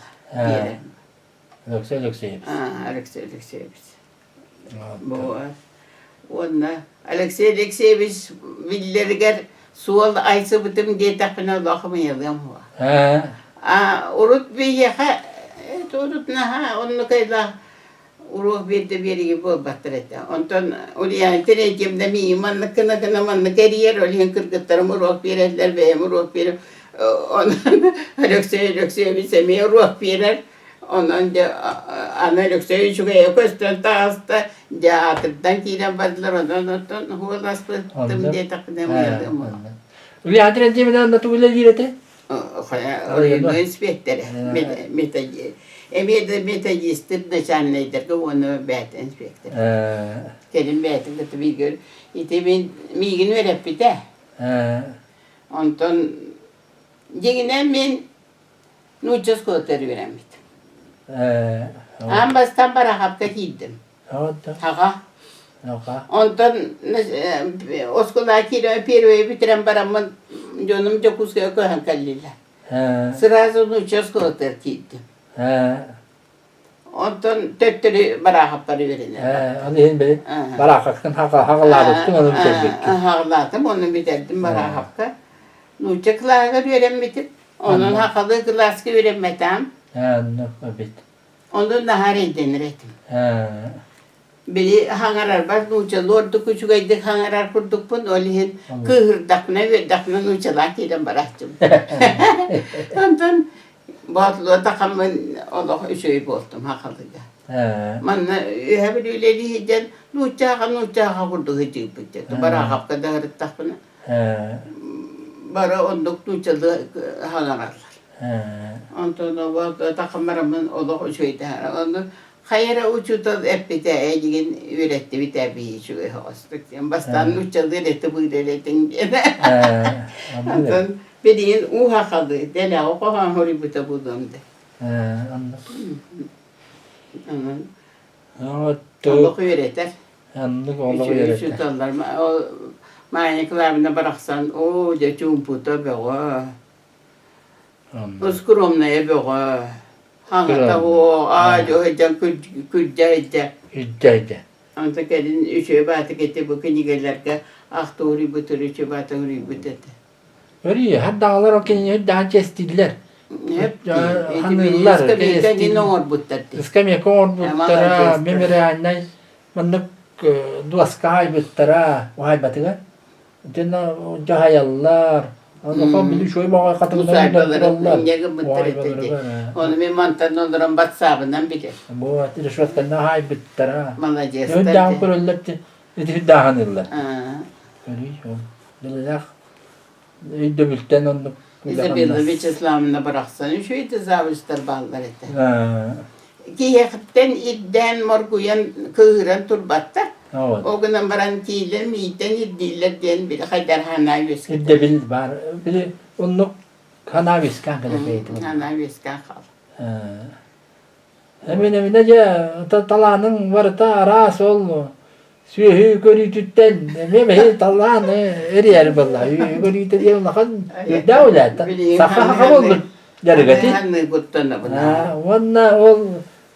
Speaker 1: Alexey.
Speaker 2: Alexey. Bu onda Alexeyevich villerger sual aysı bitim diye tapına bakmayalım var. Urut bir yaha urut naha onu kayla uruh bir de biri gibi battırdı. Ondan oraya tenekimde mi imanlık kına manlık kariyer olan kırgıtlarım uruh birler ve uruh bir ondan Alexeyevich mi uruh birer. Ondan da analöksüyü çuğaya köstön tağızda da atıptan kiyle bazılar ondan huvalas pıhtım diye takdemiyordum.
Speaker 1: Öyle adren diye mi anlatı öyle direte?
Speaker 2: Oraya inspektörü. Emiyede metacisttir neşanlıydır ki onu bəyət inspektörü. Gelin bəyətin kıtı bir gör. İti ben migin verip bir de. Ondan yine ben nuçuz koğutları veremedim. Ama bastan bara hapta gittim. Haga. Ondan oskola kilo piroyu bitiren baramın canım Jakuska'ya koyan kalliler. Sırası nuçuz koğutları gittim. Ondan töttürü bara hapları verirler.
Speaker 1: Alayım beni. Bara hakkın hakalarıttım onu bitirdim.
Speaker 2: Hakaladım onu bitirdim bara hapka. Nuçuz kılağı veremedim. Onun hakalı kılağı veremedim. Ondan nahar edinir ettim. Biri hangarar var, nuçalı ordu küçükaydık hangarar kurduk bunu, olihin kıhırdakına ve dakına nuçalar kiyle bıraktım. Ondan batlığa takamın Allah şey bozdum hakalıca. Manna hemen öyle diyeceğim, nuçağa kurduk hiç bıçaktı. Bara hapka da hırıttak bunu. Bara onduk nuçalı hangararlar. Ondan o takımlarımın Allah şeydi. Ondan hayra uçuda hep bir de elin üretti bir de bir şey hastık. Bastan uçadı üretti bu ürettin diye. Ondan birinin uha kaldı. Dela o kahan hori bu da buldum de. Allah üretir.
Speaker 1: Allah üretir.
Speaker 2: Uçudalar. O manyaklarına bıraksan o da çumputa be o. Uskurumnaya beğa. Hangata o ağacı hocam küccayca.
Speaker 1: Hüccayca.
Speaker 2: Anta gelin üçe batı gitti bu kinigelerge ahturi butur üçe batı huri butur.
Speaker 1: Öyle hatta ağlar o kendini daha kestiler.
Speaker 2: Hep
Speaker 1: hanırlar.
Speaker 2: Kendini or butur.
Speaker 1: Iskamya kor buttara memere annay manlık duaskay buttara vay batıga. Cenna cahayallar Onu bili şoy bağa katıldan
Speaker 2: Musaybaların
Speaker 1: dururlar.
Speaker 2: inge gımıttır etedi. Onu bir mantan olurum batsabından bilir.
Speaker 1: Bu atı rüşvet kanına hay bitter ha.
Speaker 2: Malacası
Speaker 1: Öyle dağın kurullar eti dağınırlar. Öyle o. Bilirler. Döbülten onu.
Speaker 2: Bize Biloviç İslam'ına bıraksan, şu iti zavuşlar bağlar eti.
Speaker 1: Ha.
Speaker 2: Ki yakıpten idden morguyan kığıran turbatta.
Speaker 1: Evet.
Speaker 2: O günden baran kiler miyden iddiler diyen bir haydar hana yüzü.
Speaker 1: İdde bil var. Bili onu kanavis kanka da beydi.
Speaker 2: Hana yüzü kal.
Speaker 1: Hemen nece talanın var ta aras olmu. Sühü görü tütten. Meme talan eriyer vallahi. Görü tütten diye lakan devlet. Sakha hakam oldu. Yargati.
Speaker 2: Hanı guttana buna.
Speaker 1: Vanna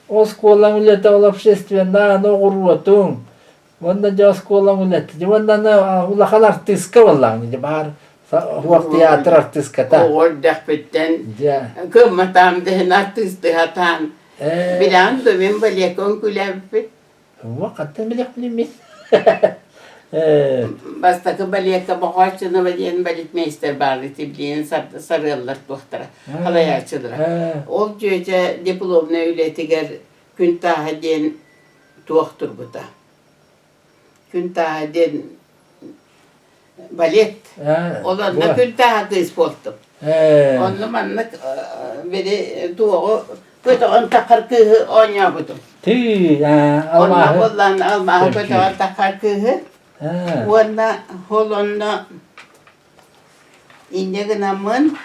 Speaker 1: ol skola millete ol общественна no gurwatun. Vanna ja skola millete. Vanna na ulakhan artistka vallahi. Bar vakti tiyatr artistka ta.
Speaker 2: O dehbetten
Speaker 1: Ja.
Speaker 2: kımmatam dehen artisti hatan. Bilan dövüm balyakon kulabit.
Speaker 1: Vakti bilek bilmiş.
Speaker 2: Bastaki balyaka bakışını baliyen balikmeister bağlı tibliğin sarılır doktora. Halay açılır. Ol cüce diplomna ületiger küntaha den doktor bu da. Küntaha den balet. Olanla küntaha kız boltum. Onu manlık biri doğu Kötüğün takar kıhı onya budum.
Speaker 1: Tüy,
Speaker 2: Ona
Speaker 1: Allah'ı.
Speaker 2: bollan Allah'ı kötüğün takar kıhı. Onda holonda indeginamun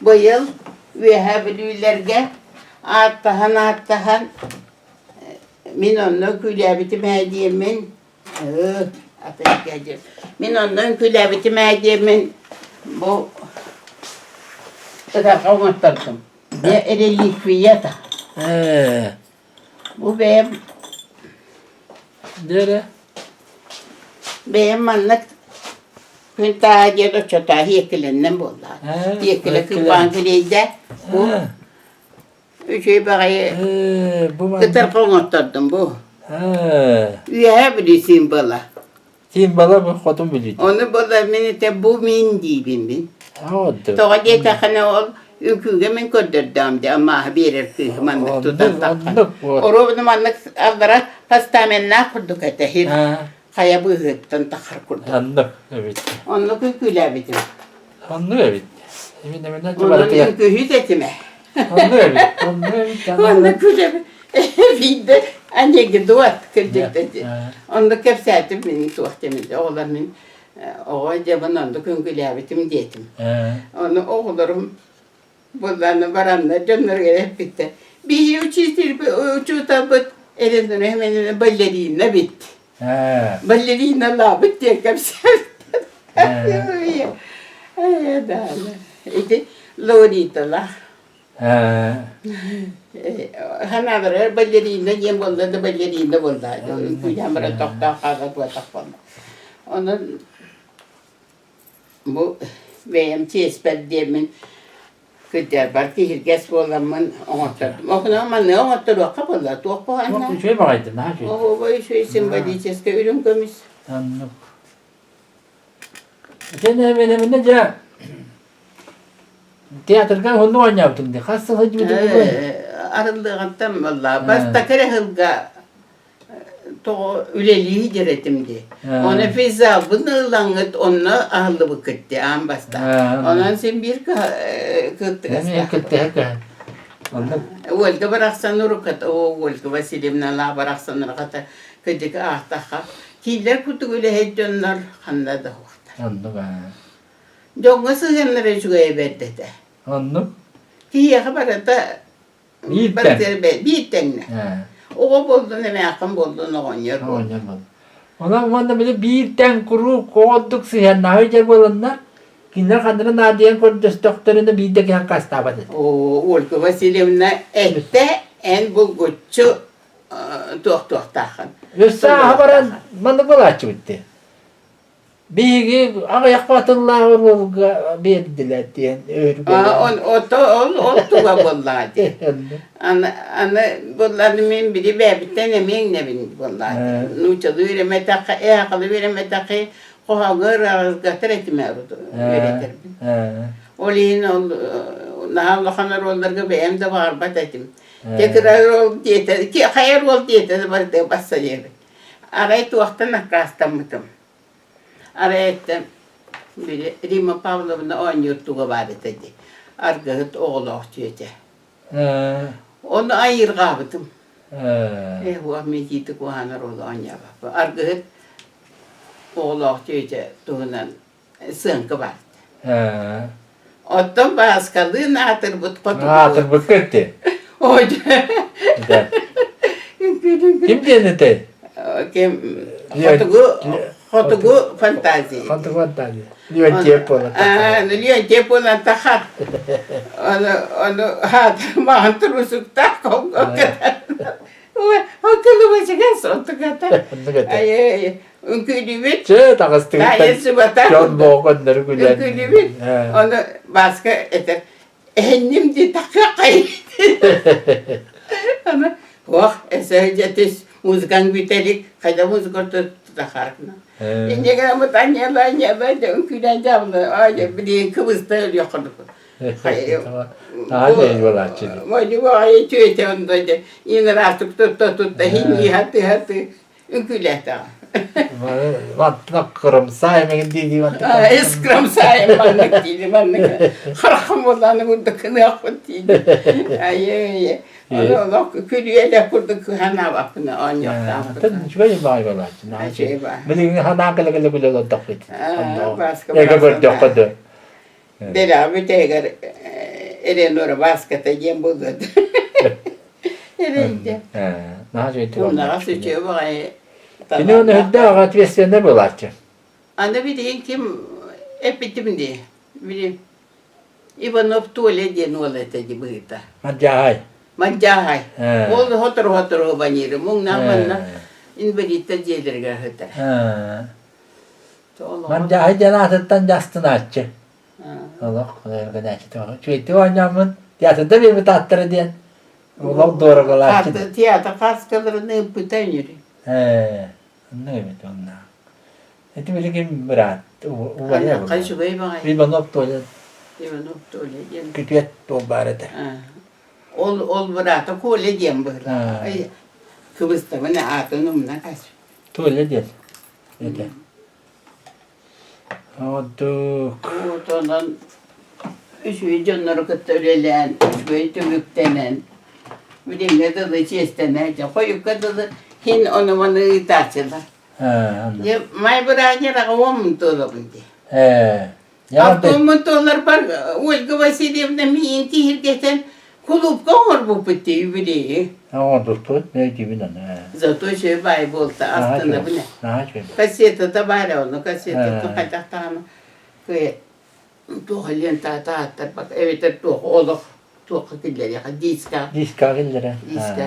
Speaker 2: bu yıl vehabilülerge attahan min ondan külabitim hediyemin min ondan külabitim hediyemin bu kadar kavmattırdım. Ne relikviyata. Bu benim manlık Künta gero çota hekilinden bolla. Hekili kıpankiliyde bu. Üçü bakayı kıtır konutturdum bu. Üye bilirsin bala.
Speaker 1: Tim bala bu kodum bildi.
Speaker 2: Onu bolla minite bu min dibin bin.
Speaker 1: Oldu.
Speaker 2: Toğa getakana ol. Ülküge min kördürdüm de ama birer kıyı manlık tutan takkan. Orubunu manlık aldıra pastamenna kurduk etehir. Kaya bu hıttan takar kurduk.
Speaker 1: Anlık, evet.
Speaker 2: Onu küküle bitim.
Speaker 1: Anlık, evet. Eminden
Speaker 2: Onun ülkü hüzetime.
Speaker 1: Anlık, evet. Anlık, evet.
Speaker 2: Onu küküle bir anne giduat kırdık dedi. Onu kepsetim benim tuğateminde. Oğlanın oğul cebin onu küküle bitim diyetim. Onu oğullarım bunlarla varanlar canlar gelip bitti. Bir uçuta bıt elinden hemen ballerina bitti. Ballerina la bitti kepsetim. Ay dale. İşte Lolita la. Hanavara ballerina yem oldu da ballerina oldu. Kuyamara tokta kaga buatak falan. Onun bu benim çespediğimin kıdar var ki herkes olanın anlatırdım. Okuna ama ne anlatır o kapalı. Topu anla.
Speaker 1: Bu şey bakaydı ne şey?
Speaker 2: O bu şey sembolizesi ölüm komis.
Speaker 1: Anlık. Sen hemen nece tiyatrdan onu oynayordun de. Kasıl hacı bir de
Speaker 2: Arıldığından valla. Basta kere hılga to üleliği ciretimdi. Ona fizal bunu langıt onu ahlı bıkıttı an basta. Ondan sen bir kıttı
Speaker 1: ne kıttı haka. Anlık.
Speaker 2: Volga bıraksan urukat o volga Vasilyevna la bıraksan urukat kıdık ahtaha. Kiler kutu öyle hediyonlar kanada vakti.
Speaker 1: Anlık.
Speaker 2: Jonga sığınlara şuraya verdi de.
Speaker 1: Anlık.
Speaker 2: Kiye haberata bir tane. O boldu ne mekan boldu ne oynuyor.
Speaker 1: Ona bile birden kuru koduk sihen nahicer bolanlar. Kinler kandırın nadiyen kodus doktorunda bir de kan kastabat.
Speaker 2: O Olga Vasilyevna ette en bulgutçu doktor tahan.
Speaker 1: Yoksa haberan mandık balaçı bitti. Bir ayak batırlar verdiler diyen öyle.
Speaker 2: O tuva bolladı. Ana bollarının biri bebitten emeğin ne bilin bolladı. Nuçalı vereme takı, ayakalı vereme takı, kohağı götür etme öğretirdim. Oliğin nahavlıqanar ollarga beğen de var bat etim. Tekrar ol diyete, ki hayır ol diyete var de bassa yeri. Arayı tuğaktan akastamıdım. Arayı ettim. Biri Rima Pavlovna on yurtuğa var etedi. Argıhıt oğlu diyete. Onu ayır qabıdım. Huwa mecidi kuhanar olu on yaba. Argıhıt oğlu diyete tuğunan sığınkı var. Ottan baskalı natır but kotu.
Speaker 1: Natır but gitti.
Speaker 2: Oydu.
Speaker 1: Kim dedi?
Speaker 2: Kim? Hotugu fantazi.
Speaker 1: Hotugu fantazi. Lyon Cepola.
Speaker 2: Lyon Cepola takar. Onu hat mantır usuk takom. Akıllı başıgan sotu kata. Ay Ünkülübüt.
Speaker 1: Tağıstığı John Boğanları gülen.
Speaker 2: Ünkülübüt. Onu başka eter. Ennim de takakay. Ama oh esecetis müzikan bitelik. Kayda müzik orta takarına. İnce kadar tanyalar da ünkülen camlı. Ay bir Kıbrıs'ta ölüyor konu.
Speaker 1: Hadi yolatçı.
Speaker 2: Böyle vay tüyete ondaydı. Yine artık tut da hinni hatı ünküle ta.
Speaker 1: Vatnak kırım saymeyin dedi vatnak.
Speaker 2: Eskram sayem manlık dedi manlık. Haram olanı burada kını akıt dedi. Ay. Onu külüye de kurduk hana vakını on yoktan.
Speaker 1: Tabii şöyle var yolatçı.
Speaker 2: Şey var.
Speaker 1: Bilin hana kala bile takıt.
Speaker 2: Başka
Speaker 1: Ega gördük kadı.
Speaker 2: Dela tegar Eleanor baskata yem buldu. Elinde.
Speaker 1: Daha şey
Speaker 2: Bunlar suçu var.
Speaker 1: Şimdi onu hüdde ağat vesvende bulatçı.
Speaker 2: Anda bir deyin kim epitim diye. Bir Ivanov tuvalet diye nuvalete gibi ta.
Speaker 1: Mancahay.
Speaker 2: Mancahay. Ol hotor hobanir. Mung namanna invalidta jelerga hıta.
Speaker 1: Mancahay cenazeten jastın aççı. Allah kadar işte. Çünkü oynamın tiyatırda bir tattırı diyen. Oğlan doğru kalaştı.
Speaker 2: Hatta tiyatro kaskalarını püteniyor.
Speaker 1: Ne evet onlar. Eti böyle kim berat.
Speaker 2: Ana kaşı bey bana.
Speaker 1: Bir bana tuvalet.
Speaker 2: Ivanov tuvalet.
Speaker 1: Kütüyet tobarete.
Speaker 2: Ol berat kole diyem böyle. Kıbrıs'ta bana atınımla kaç.
Speaker 1: Tuvalet diyen. Evet. Olduk.
Speaker 2: Ondan üçü canları kıtırılan, üçü tümüktenen. Bilin ne de çestenen. Koyup kadılı hin onu bana itaçılar.
Speaker 1: Anladım.
Speaker 2: Ya may bırakır avam tolabıydı.
Speaker 1: Ya da
Speaker 2: Avam tolar par ulgu Vasilyevna miyin tihir geten kulup kavur bu pıtı bile.
Speaker 1: olduk tut ne gibi lan.
Speaker 2: Zato şey bay bolta aslında bu ne?
Speaker 1: Nah, şey.
Speaker 2: Kasete da bari onu kasete tukacaktan köye tuğalyen tahtar bak evet tuğ oluk tuğ killeri diska
Speaker 1: Diska gillere.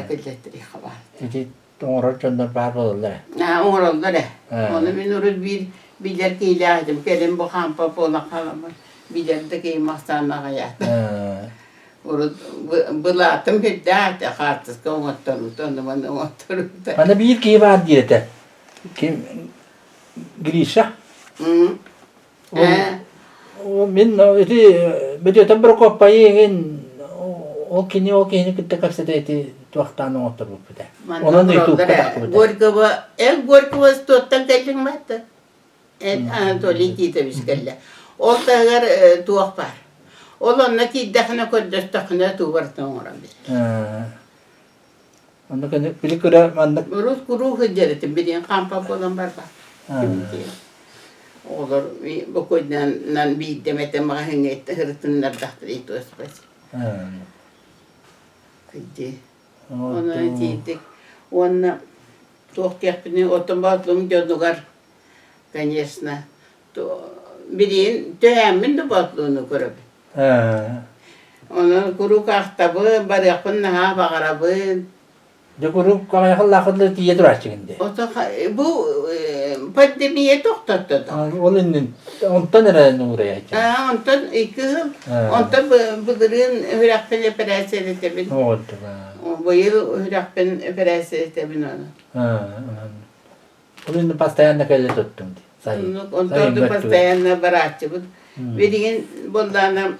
Speaker 2: killeri var.
Speaker 1: Eti doğru canlar barbalar.
Speaker 2: Oralları. Onu minuruz bilir ki ilahdım. Kerim bu hampa pola kalama. Bilir de ki mahsana hayat. Orada bılatım hep dağıtı kartız ki oturut. Onu bana oturut.
Speaker 1: Bana bir ki var diye de. Kim Grisha. O min eti bedetan berkopayın o kini kita kapsada eti tuaktan otur bu pede. Onun da itu katak bu.
Speaker 2: Gorkova stotan gelin matta. Anatoli kita biskalla. Ortagar tuak par. Olan naki dahna koddas takna tu vartan oran bir.
Speaker 1: Onda kan bili kura mandak.
Speaker 2: Urus kuru hıcretim bir kampa olan barba. Olur bu koydan bir demete mahinge hırtınlar dahtır itu espesi. Kıcı. Ona ciddik. Ona tohkepini otomatlum jodugar. Конечно. Birin töhemmin de batluğunu kurup. Onun kuru kahtabı, barıqın naha bağırabı.
Speaker 1: De kuru kaya kallaklı diye duraçıgındı.
Speaker 2: Bu pandemiye toxtattı.
Speaker 1: Olun ondan nereye oraya?
Speaker 2: Ondan 2 yıl. Ondan bugün hürakpen operasyonu tebin.
Speaker 1: Oldu.
Speaker 2: Bu yıl hürakpen operasyonu tebin onu.
Speaker 1: Olun pastayan da kelle tuttum.
Speaker 2: Ondan da pastayanla bıraktı bu. Verigin bundan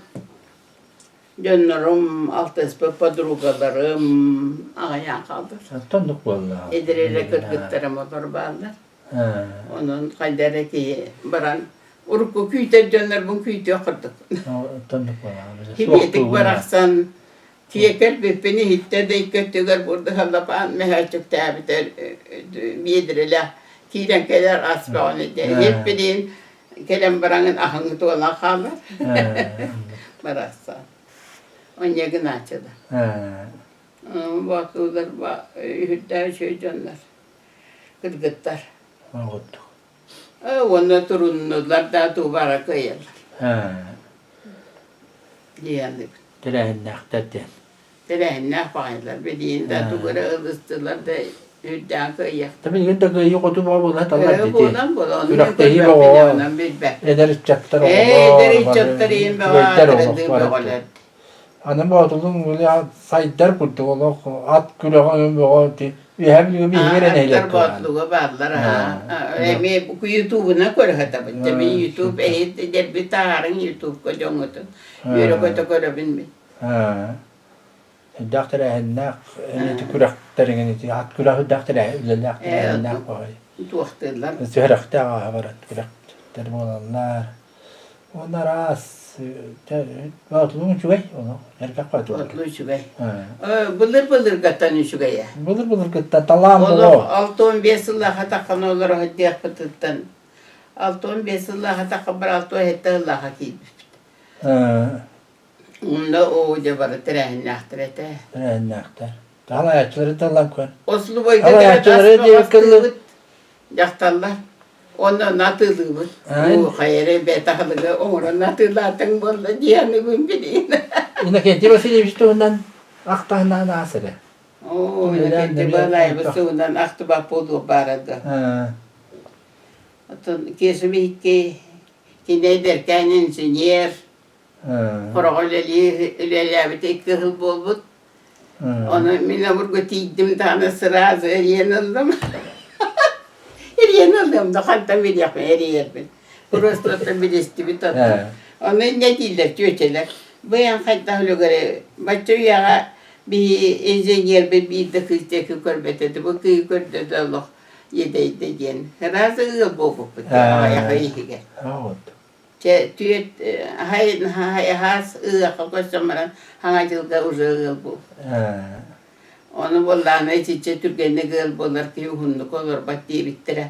Speaker 2: Dönürüm, altıspı padrugalarım ağayan kaldı.
Speaker 1: Tanıdık vallahi.
Speaker 2: Edireyle kırgıtlarım olur bağlar. Onun kaydere ki baran urku küyte döner bu küyte okurduk.
Speaker 1: Tanıdık vallahi.
Speaker 2: Hibetik bıraksan tiyekel beni hitte de kötüler burada halapan mehaçık tabiter biedireyle kiren keler asba onu de. Hep bilin kelem baranın ahını tuğla kalır. Bıraksan. On yakın açıldı. Bakıyorlar, hüdder şey canlar. Kırgıtlar. Onlar turunlular da duvara koyarlar. Diyendik.
Speaker 1: Direğin naktaten.
Speaker 2: Direğin ne yapaylar? Bildiğin de duvara ılıstılar da hüdder koyar.
Speaker 1: Tabii ki de yok otu babula talar dedi.
Speaker 2: Buradan bula. Onu
Speaker 1: Yürekte iyi
Speaker 2: baba.
Speaker 1: Ederiz çatlar olur.
Speaker 2: Ederiz çatlar iyi baba.
Speaker 1: Annem batılın böyle sayıtlar kurdu onu at külahın böyle bir hem bir yere neyle
Speaker 2: atlar batlığa bağlar ha. Emi bu YouTube'una koy hatta tabii YouTube de bir tarihın YouTube kocamatın. Yürü koca koca bilmi.
Speaker 1: Doktor hennak ne külahların ne at külahı doktor öyle hennak var.
Speaker 2: Tuğtırlar.
Speaker 1: Sürekli avarat külah termolar. Onlar az batılın şugay onu erkek batılın.
Speaker 2: Batlı şugay. Bılır bılır gatan şugaya.
Speaker 1: Bılır gıtta talam bu.
Speaker 2: 6-15 yıllık hatakan olur hadi yapıttan. 6-15 yıllık hatakan bir 6 hette Allah hakip. Onda o cebar tren naktrete.
Speaker 1: Tren naktar. Dala açları talam koy.
Speaker 2: Oslu boyda
Speaker 1: açları diye kıllı.
Speaker 2: Yaktallar. Onda natılı bu. Bu hayre betahlığı ona natılatın bolla diyanı gün bilin.
Speaker 1: Yine kendi basıyla işte ondan aktağından asırı.
Speaker 2: Oo, kendi balay basından aktıba podu barada. Atın kesimi ki ne derken insinyer. Koroleli lelabite ikil bolbut. Onu mina burgu tiydim tane sırazı eriyenildim. Eriyenildim da hatta bir yapma eriyerdim. Burası bilesti bir tatlı. Onu ne değiller çöçeler. Bayan hatta öyle göre başçı yağa bir enjenger bir de kızcaki körbetedi. Bu kıyı körbetedi de Allah yedeydi gen. Razı ığıl boğup ayağı iyi. Tüyet has ığıl koşamaran hanacılıkta uzun ığıl bu. Onu bollağına içi Türkiye'de ığıl bolar ki hunduk olur battiği bittire.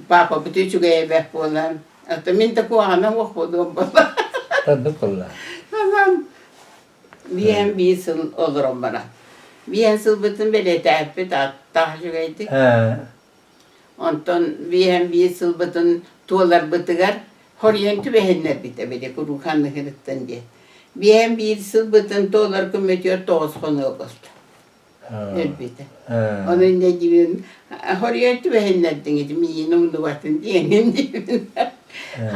Speaker 2: Papa bütün çugaya bek bolar. Hatta min de kuağına vok boğduğum bolar.
Speaker 1: Tanıdık valla.
Speaker 2: Tamam. Bir yıl olurum bana. Bir yıl bütün böyle tepet tahşugaydı. Ondan bir yıl bütün tuğlar bıtıgar. Horyentü behenler bite böyle kurukanlı hırıttan diye. Bir yıl bütün tuğlar kümetiyor toz konuğu bastı. Elbette. Onun ne gibi horyentü behenler dengi. Miyinin duvatın diyenin gibi.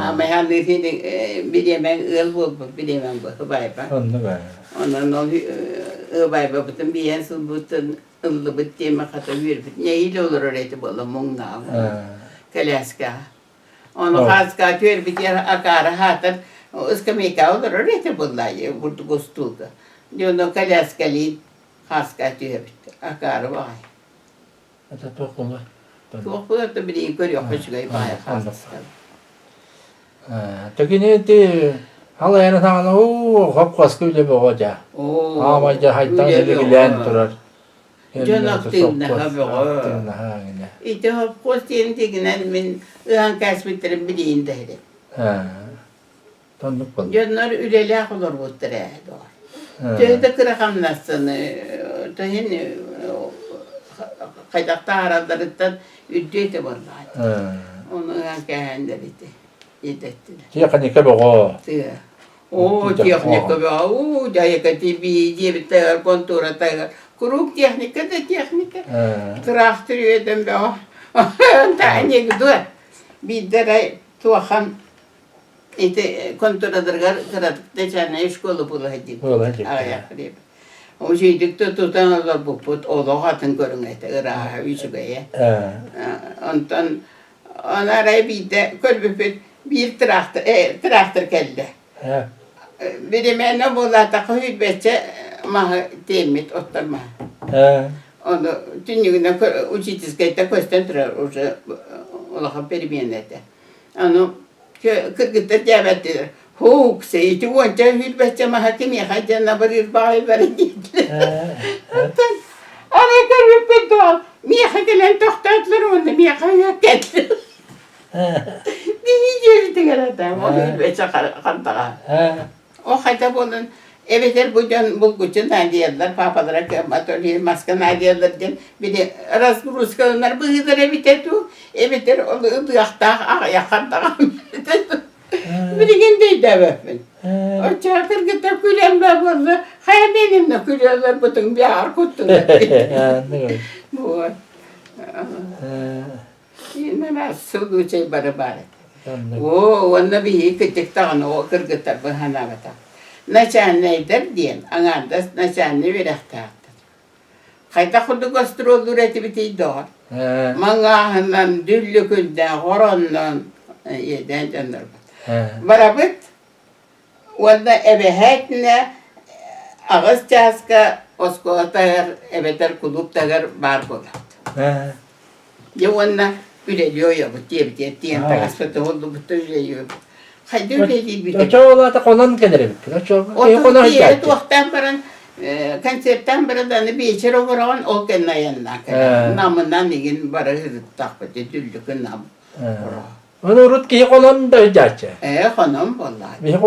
Speaker 2: Ama yani bilemem ıl bul bilemem bu bayba. Ondan o bayba bütün bir yansın bütün ıllı bittiğime kadar bir ne ile olur oraya böyle mungna. Kalaska. Onu haska tür bir yer akara hatır. Uska meka olur oraya böyle burada gostulga. Diyor kalaskali haska tür akara vay.
Speaker 1: Ata tokulu.
Speaker 2: Tokulu da bir görüyor hoşgay baya haska.
Speaker 1: Tekini de halayana tağına o hapkaskı bile boğaca. Ama da haytan gilen turar.
Speaker 2: Canaktığında haber. İşte hapkaskın tekinen min ıhan kasbetlerim bileyinde hele.
Speaker 1: Tanıdık valla.
Speaker 2: Canlar ülelek olur bu tere. Töyde kırakam nasını. Töyün kaydakta aralarından üddeti vallahi. Onu ıhan kahenleriydi. Yedettiler.
Speaker 1: Teknika boğu.
Speaker 2: O teknika boğu. O teknika diye bir tağır kontura tağır. Kuruk teknika da teknika. Traktör yedim boğu. Tane gidiyor. Bir de tuğan konturadır kıradık. Deçene şkolu bulacak. Ayakları. O şeydikte tutanlar bu put. O da hatın görünmedi. Irak üçüge. Ondan Ona araya bir de kölbüpüt bir traktör geldi.
Speaker 1: He.
Speaker 2: Biri ne bulata hübetçe mahı demit oturma.
Speaker 1: He.
Speaker 2: Onu tünüğüne uçitiskette köstendirer ucu olaha perimenete. Onu kırgıtta cevaptidir. Huk seyti onca hübetçe mahı kimi hacana barir bağı verin gitti. Ana kölbüpüt doğal. Miyaha gelen tohtatlar onu miyaha yok geldi. Diyeceğiz adam. O hübetçe kantağa.
Speaker 1: He.
Speaker 2: O hayta bolun evetler bugün bulguçun diyorlar papalara atölye maske diyorlar diye bir de Ruskalılar bu hızır evitetu evetler onu ıdıyakta yakarda bir gün değil de öpün. O çakır gıda külen be bollu hay benimle külüyorlar bütün bir arkuttular. Bu var. Yine ben sulu şey bari. Onda bir küçük tağını o kırgıtlar bu hanavata. Naçan neydir diyen, anandas naçan ne verahtahtır. Kayta kudu gastroldur eti biti doğar. Mangahından, düllükünden, horondan yeden canlar var. Barabıt, onda ebehekne ağız çaska oskolatar, ebeter kulüp tağır bar bolat. Ya onda üreliyor ya bu diye tagasfata oldu bu da üreliyor. Haydi öyle değil bir de.
Speaker 1: Çoğu da konan gelir.
Speaker 2: O diye tuhtan baran konsertten baradan bir içeri oran o kendine yanına. Namından digin bara hızlı takpete düldükün nam.
Speaker 1: Onu urut ki konan da gerçi.
Speaker 2: Hanım vallahi.
Speaker 1: Bir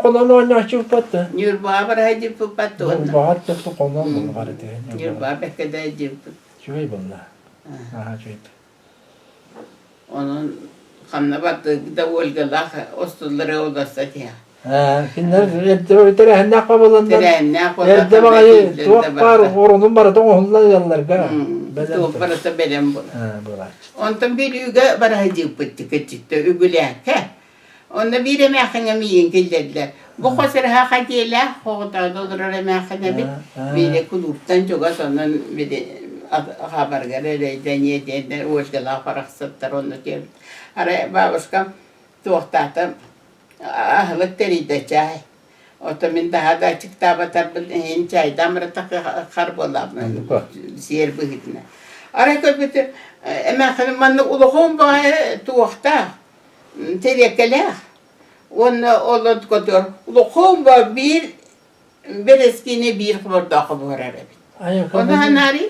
Speaker 1: konan oynaşı pattı.
Speaker 2: Yurba bara hadi patto ona.
Speaker 1: Bahat da konan bunu var diye.
Speaker 2: Yurba bekede hadi.
Speaker 1: Şöyle bunlar. Aha şöyle.
Speaker 2: Onun kanına battı da olgalar ostulları odası diye.
Speaker 1: Kinler tren ne kabalanlar.
Speaker 2: Tren ne kabalanlar.
Speaker 1: Erde bakayı tuğak var, orunun var da onlar yanlar ga.
Speaker 2: Tuğak var da belem bu.
Speaker 1: Bular.
Speaker 2: Ondan bir üge bara hacı pıttı küçüktü ügülek. Onda bir emekine miyin geldiler. Bu kasır hakadiyle hoğda dolur emekine bir de kulüpten çok sonra bir de haber gelir deniyeden uğraştılar paraksatlar onu diyor. Ara babuşkam tuğtahtım ahlık deride çay. Otomin daha da çıktı batar hin çay damra takı karbolam. Siyer bıhitne. Ara köpütü emekine manlı uluğum bağı tuğta. Terekele. Onu olot kotor. Uluğum bağı bir eskini bir kıvırda kıvır arabi. Onu hanari.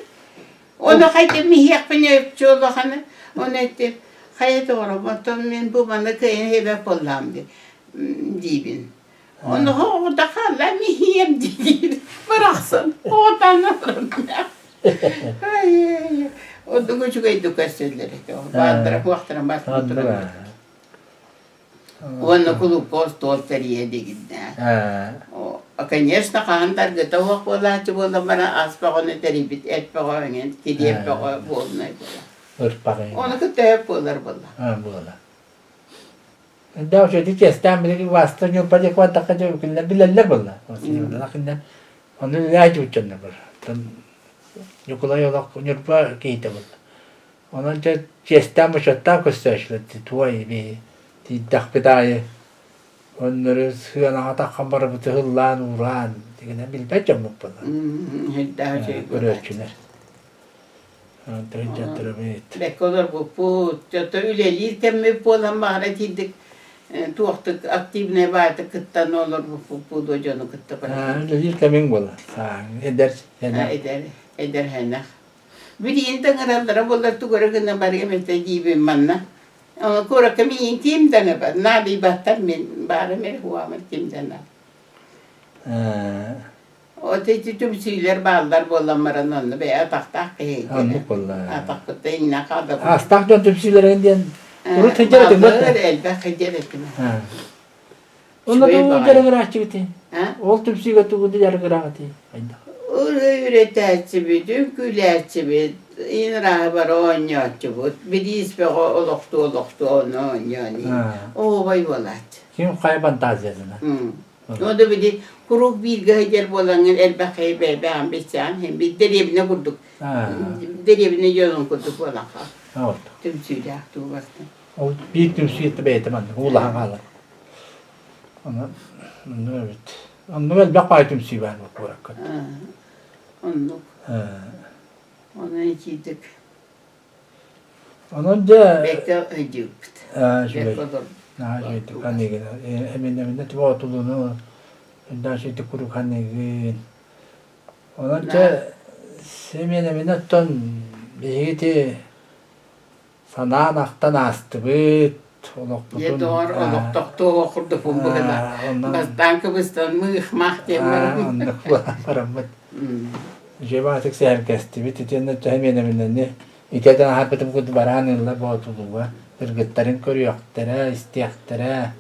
Speaker 2: Onu haydi mihiyak beni öpçü Allah'ını. Onu etti. Haydi doğru. Ben bu bana kıyın hebep olam dibin. Onu hoğda kalla mihiyem değil. Bıraksın. Hoğdan alırım ya. O da küçük edukasyoneleri. Bağdıra kuaktıra basmıtıra. Onu kulup postol teriye de gitti. Конечно, kantar gıda hoğ bolacı bola bana aspa onu teribit etpe koyun. Kedi etpe koyun. Onu kıta hep olur bola.
Speaker 1: Bola. Daha şöyle diyeceğiz. Bir vasıta yapacak var takacak bilenler bola. Lakin onu ilacı uçanlar var. Yokula yolak yurpa kıyıda bola. Onun için jestem şatta gösterişler. Tuğayı bir dakpedayı. Onları sığanağa takkan bu hıllan uğran. Dikene bilmeyeceğim bu bola.
Speaker 2: Daha şey
Speaker 1: görüşçüler.
Speaker 2: Belki olur bu çatı üleliyken mi bolan maharet yedik. Tuğaktık aktifine vardı kıttan olur bu docanı kıtta para.
Speaker 1: Üleliyken min bola. Eder.
Speaker 2: Eder hennak. Bir yinten aralara bolar tu göre gına bari mesela gibi manna. Ama kora kami kim dana bar. Nadi bahtar min bari mer huwa mer kim dana. O teci tümsüler bağlar bolanmaran onu be atakta kıyı.
Speaker 1: Anlık bolla.
Speaker 2: Atakta inna kadar.
Speaker 1: Astak dön tümsüler indiyen. Uru tecere de
Speaker 2: Bağlar elbe tecere de.
Speaker 1: Onda da jara gıraçı biti. Ol tümsüge tuğdu jara gıraçı.
Speaker 2: Üreterçi bir, gülerçi bir, inra var oynayatçı bu. Bir ispe oluktu onu oynayani. O vay volat.
Speaker 1: Kim kayban taziyasına?
Speaker 2: O da bir de kuruk bir gayder bolanın elbakayı ben beçen hem bir derevine kurduk. Derevine yolun kurduk bolan ha.
Speaker 1: Evet.
Speaker 2: Tüm süre aktı bastı.
Speaker 1: O bir tümsü yetti beytim anne. Ulan kalır. Onu evet. Onu ben bakay tümsü var bu bırakın.
Speaker 2: Onu onu içiydik.
Speaker 1: Onun da
Speaker 2: Bekle ödüp.
Speaker 1: şöyle. Şöyle kanne hemen de tuva tulunu daha şey kuru kanne. Onun da hemen ton bir sana naktan astı bit.
Speaker 2: Ya doğru oluk doktor okurdu bu böyle. Bastan kıbıstan mıhmah demiyorum.
Speaker 1: Ondan paramut. Jebatık serkesti bit itende hemen ne. İteden harpetim kudu baranınla botuluğa. Irgıtların körüyaklara, istiyaklara.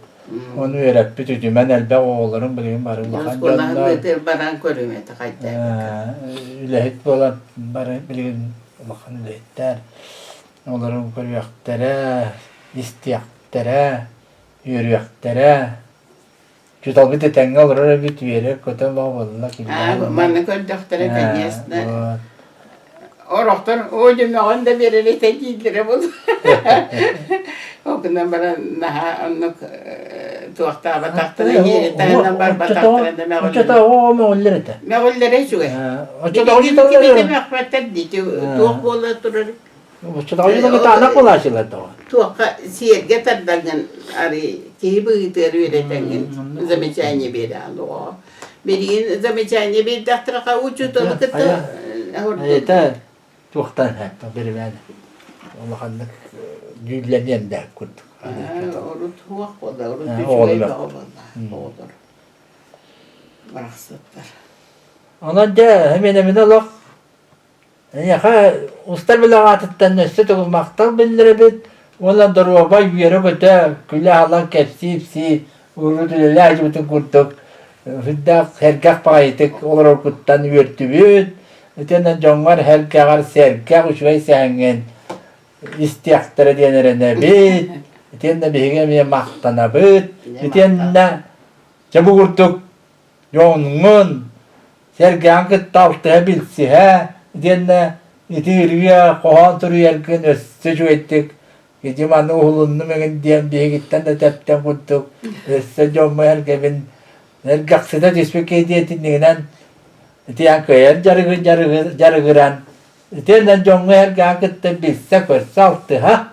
Speaker 1: Onu öğret bütüdü. Ben elbe oğullarım bileyim barın bakan
Speaker 2: canlar. Yalnız baran körüymedi kayda.
Speaker 1: Ülehit bolan barın bileyim bakan ülehitler. Onların körüyaklara, istiyaklara, yürüyaklara. Jutal bir de tenge olur öyle bir tüyere kötü bağlılar.
Speaker 2: Bana kör doktora penyesine. O doktor o cümle da bir elete giydire buldu. O günden bana naha onu tuğakta bataktına yeri tanıdan bar bataktına da meğullere.
Speaker 1: Oçata o meğullere de.
Speaker 2: Meğullere şuge.
Speaker 1: Oçata o
Speaker 2: Bir
Speaker 1: meğullere.
Speaker 2: de mehmetten diyeceği tuğak bolla durur.
Speaker 1: Oçata o yüzden anak ulaşırlar da.
Speaker 2: Tuğaka siyerge taddangan ari kihibi gitar üretengen zamecanye bir alı o. Berin zamecanye bir daktraka ucu dolu kıtı.
Speaker 1: Yeter. Tuğaktan hep biri ben. Allah'ın yüklenen de kurduk.
Speaker 2: Onu tuğak bolla, onu
Speaker 1: Oğlum.
Speaker 2: düşmeyi bolla. Olur. Bıraksıtlar.
Speaker 1: Ona da hemen Allah. Ya ustar bile atıttan neyse de maktal bildire bit. Ondan doğru bay yere götür. Küle Allah kepsipsi. Uğurlu lacı bütün kurduk. Hüdda herkak paytık. Olur okuttan yürüttü bit. Ötenden jongar herkakar serkak uçvay sengen. İstiyaktara diyenere bit. Ötenden bihige maktana bit. Ötenden çabuk kurduk. Yonun. Serkan kıttaltıya bilsi ha. Denne itiriye kohan turu yerken össücü ettik. Gecemanı oğlunu men diyen bir gitten de tepten kurduk. Össücü olma herkebin herkaksıda dispek ediyetinliğinden diyen kıyar jarıgıran. Denden jonga herkan kıtta bilse körse altı ha.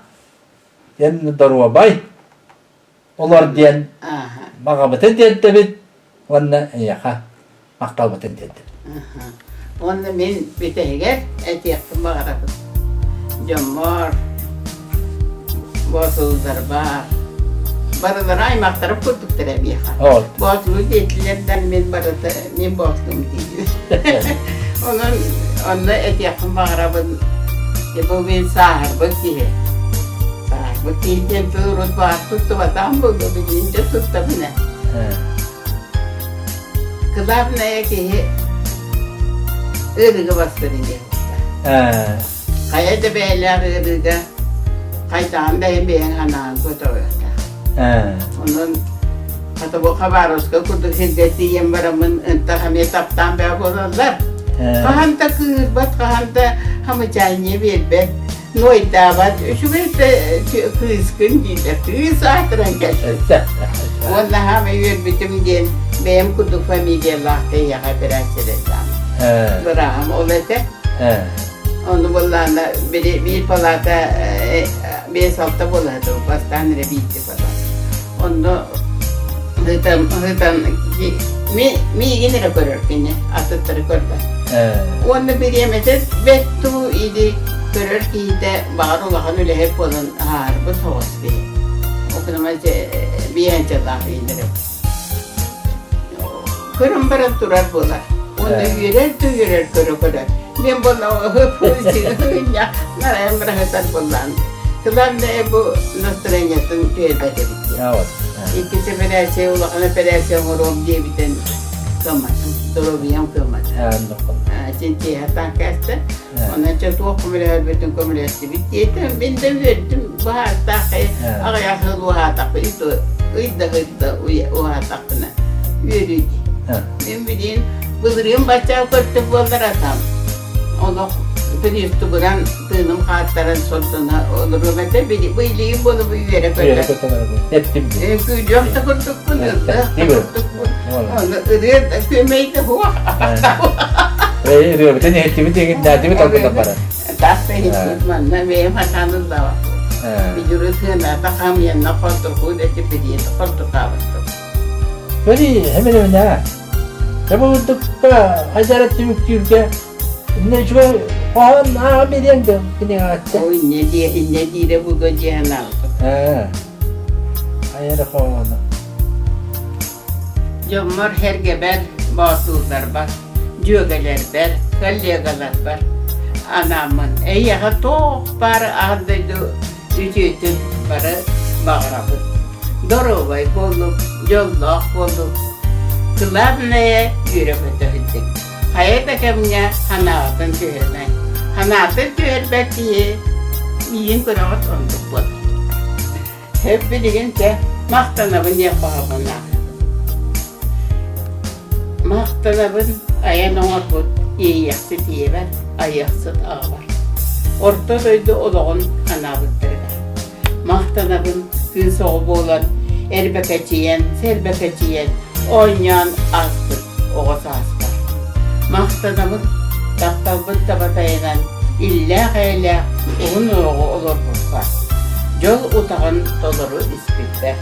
Speaker 1: Denne daruva bay. Olar diyen mağabıtın diyen tebit. Onunla yaka maktalbıtın diyen.
Speaker 2: Onda men bitehger et yaktım bağırapız. Jommor, bosuzlar var. Barıları aymaktarıp kurduk terebi yakan.
Speaker 1: Evet.
Speaker 2: Bosulu deyitlilerden men barıda, men boslum deydi. Onda et yaktım bağırapız. Bu men sahırbık diye. Sahırbık deyince durut var, tuttu vatan buldu, bilince tuttu bine. Kılab neye ki ırgı bastırınca. Kaya da beyler ırgı. Kaytan da hem beyen hanan kotoyakta. Onun kata bu kabaroska kurduk hiddeti yembaramın ıntahame taptan bey bolanlar. Kahanta kızbat, kahanta hamıcanye verbe. Noy davat, şu birde kızgın gider, kız ahtıran geçti. Onunla hame verbitim gen, benim kurduk familyalar yaka biraz edeceğim. Bırakım olete. Onu bollanda bir palata bir salta bolladı. Bastanere bitti falan. Onu hıtan mi yine görür beni atıtları görür. Onu bir yemede bettu idi görür ki de bağır olakan öyle hep olan harbi toz bir. O kadar bir yancalar indirim. Kırım bırak durar bolar. Onda yürür körü. Ben bana hıpıcı narayım bırakıtar bundan. Kılan da bu nostraniyatın tüyede bitti.
Speaker 1: Evet.
Speaker 2: İkisi federasyon ulakana federasyon orum diye biten kılmasın. Dolabıyam kılmasın. Çünkü hatan kastı. Ondan çok okumuyla bütün komülyası bitti. Ben de verdim. Bu hatta ağaya hılı hatta. Hıdda o hatta. yürüdü.
Speaker 1: Ha.
Speaker 2: Ben bileyim, bıldırıyım başa kırtık bollar atam. Onu bir üstü buran tığınım kağıtların sorduğuna olur. Ömete bileyim bunu bu yere
Speaker 1: Böyle
Speaker 2: koyar.
Speaker 1: koyardı. Ettim diye.
Speaker 2: Yok da kırtık bunu.
Speaker 1: Değil mi?
Speaker 2: Onu ırıyor da kömeği de huwa.
Speaker 1: Ve rüyabete ne ettiğimi diye nerede topla para.
Speaker 2: Das da hiç tutmanla benim hatanız da var. Bir yürütüğüne takam yanına koltuk kudeti bileyim, koltuk kavuştum.
Speaker 1: Böyle hemen hemen ha. Ya bu tıkka hacaret tümüktürke ne şu falan ha beden de beni attı.
Speaker 2: Oy ne diye bu gece aldım.
Speaker 1: Ha. Ayarı falan.
Speaker 2: Cömür her geber batıllar var. Cögeler var, kallegalar var. Anamın eyağı toğ var, ağdaydı ütütün var, bağırabı. Dorovay buldum, yollak buldum. Kılar neye yürüp ötüldük. Hayat akımına hanatın tüyerine. Hanatın tüyerbek diye yiyin kıravat onduk bu. Hep bilgince mahtanabın yapağımına. Mahtanabın ayan oğut iyi yaksı diye ver, ayaksız ağa var. Orta döydü oğluğun anabıttırlar. Mahtanabın gün soğubu olan erbekaçiyen, selbekaçiyen, oynayan azdır, oğuz azdır. Mahtanabın taptalbın tabatayanan illa hayla oğun oğu olur bulsa. Yol utağın doluru ispitler.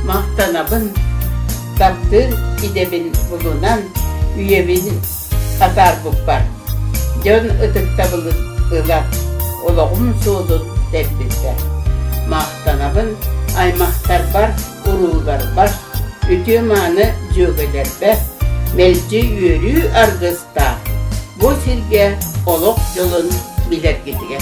Speaker 2: Mahtanabın taptır idebin bulunan üyebin atar bukbar. Yön ıtıkta bulun ılar, oluğun suudun tepbizler. Mahtanabın aymahtar var, urular var, ütümanı cögeler var, melci yürü argısta. Bu silge oluk yolun bilir gidiyor.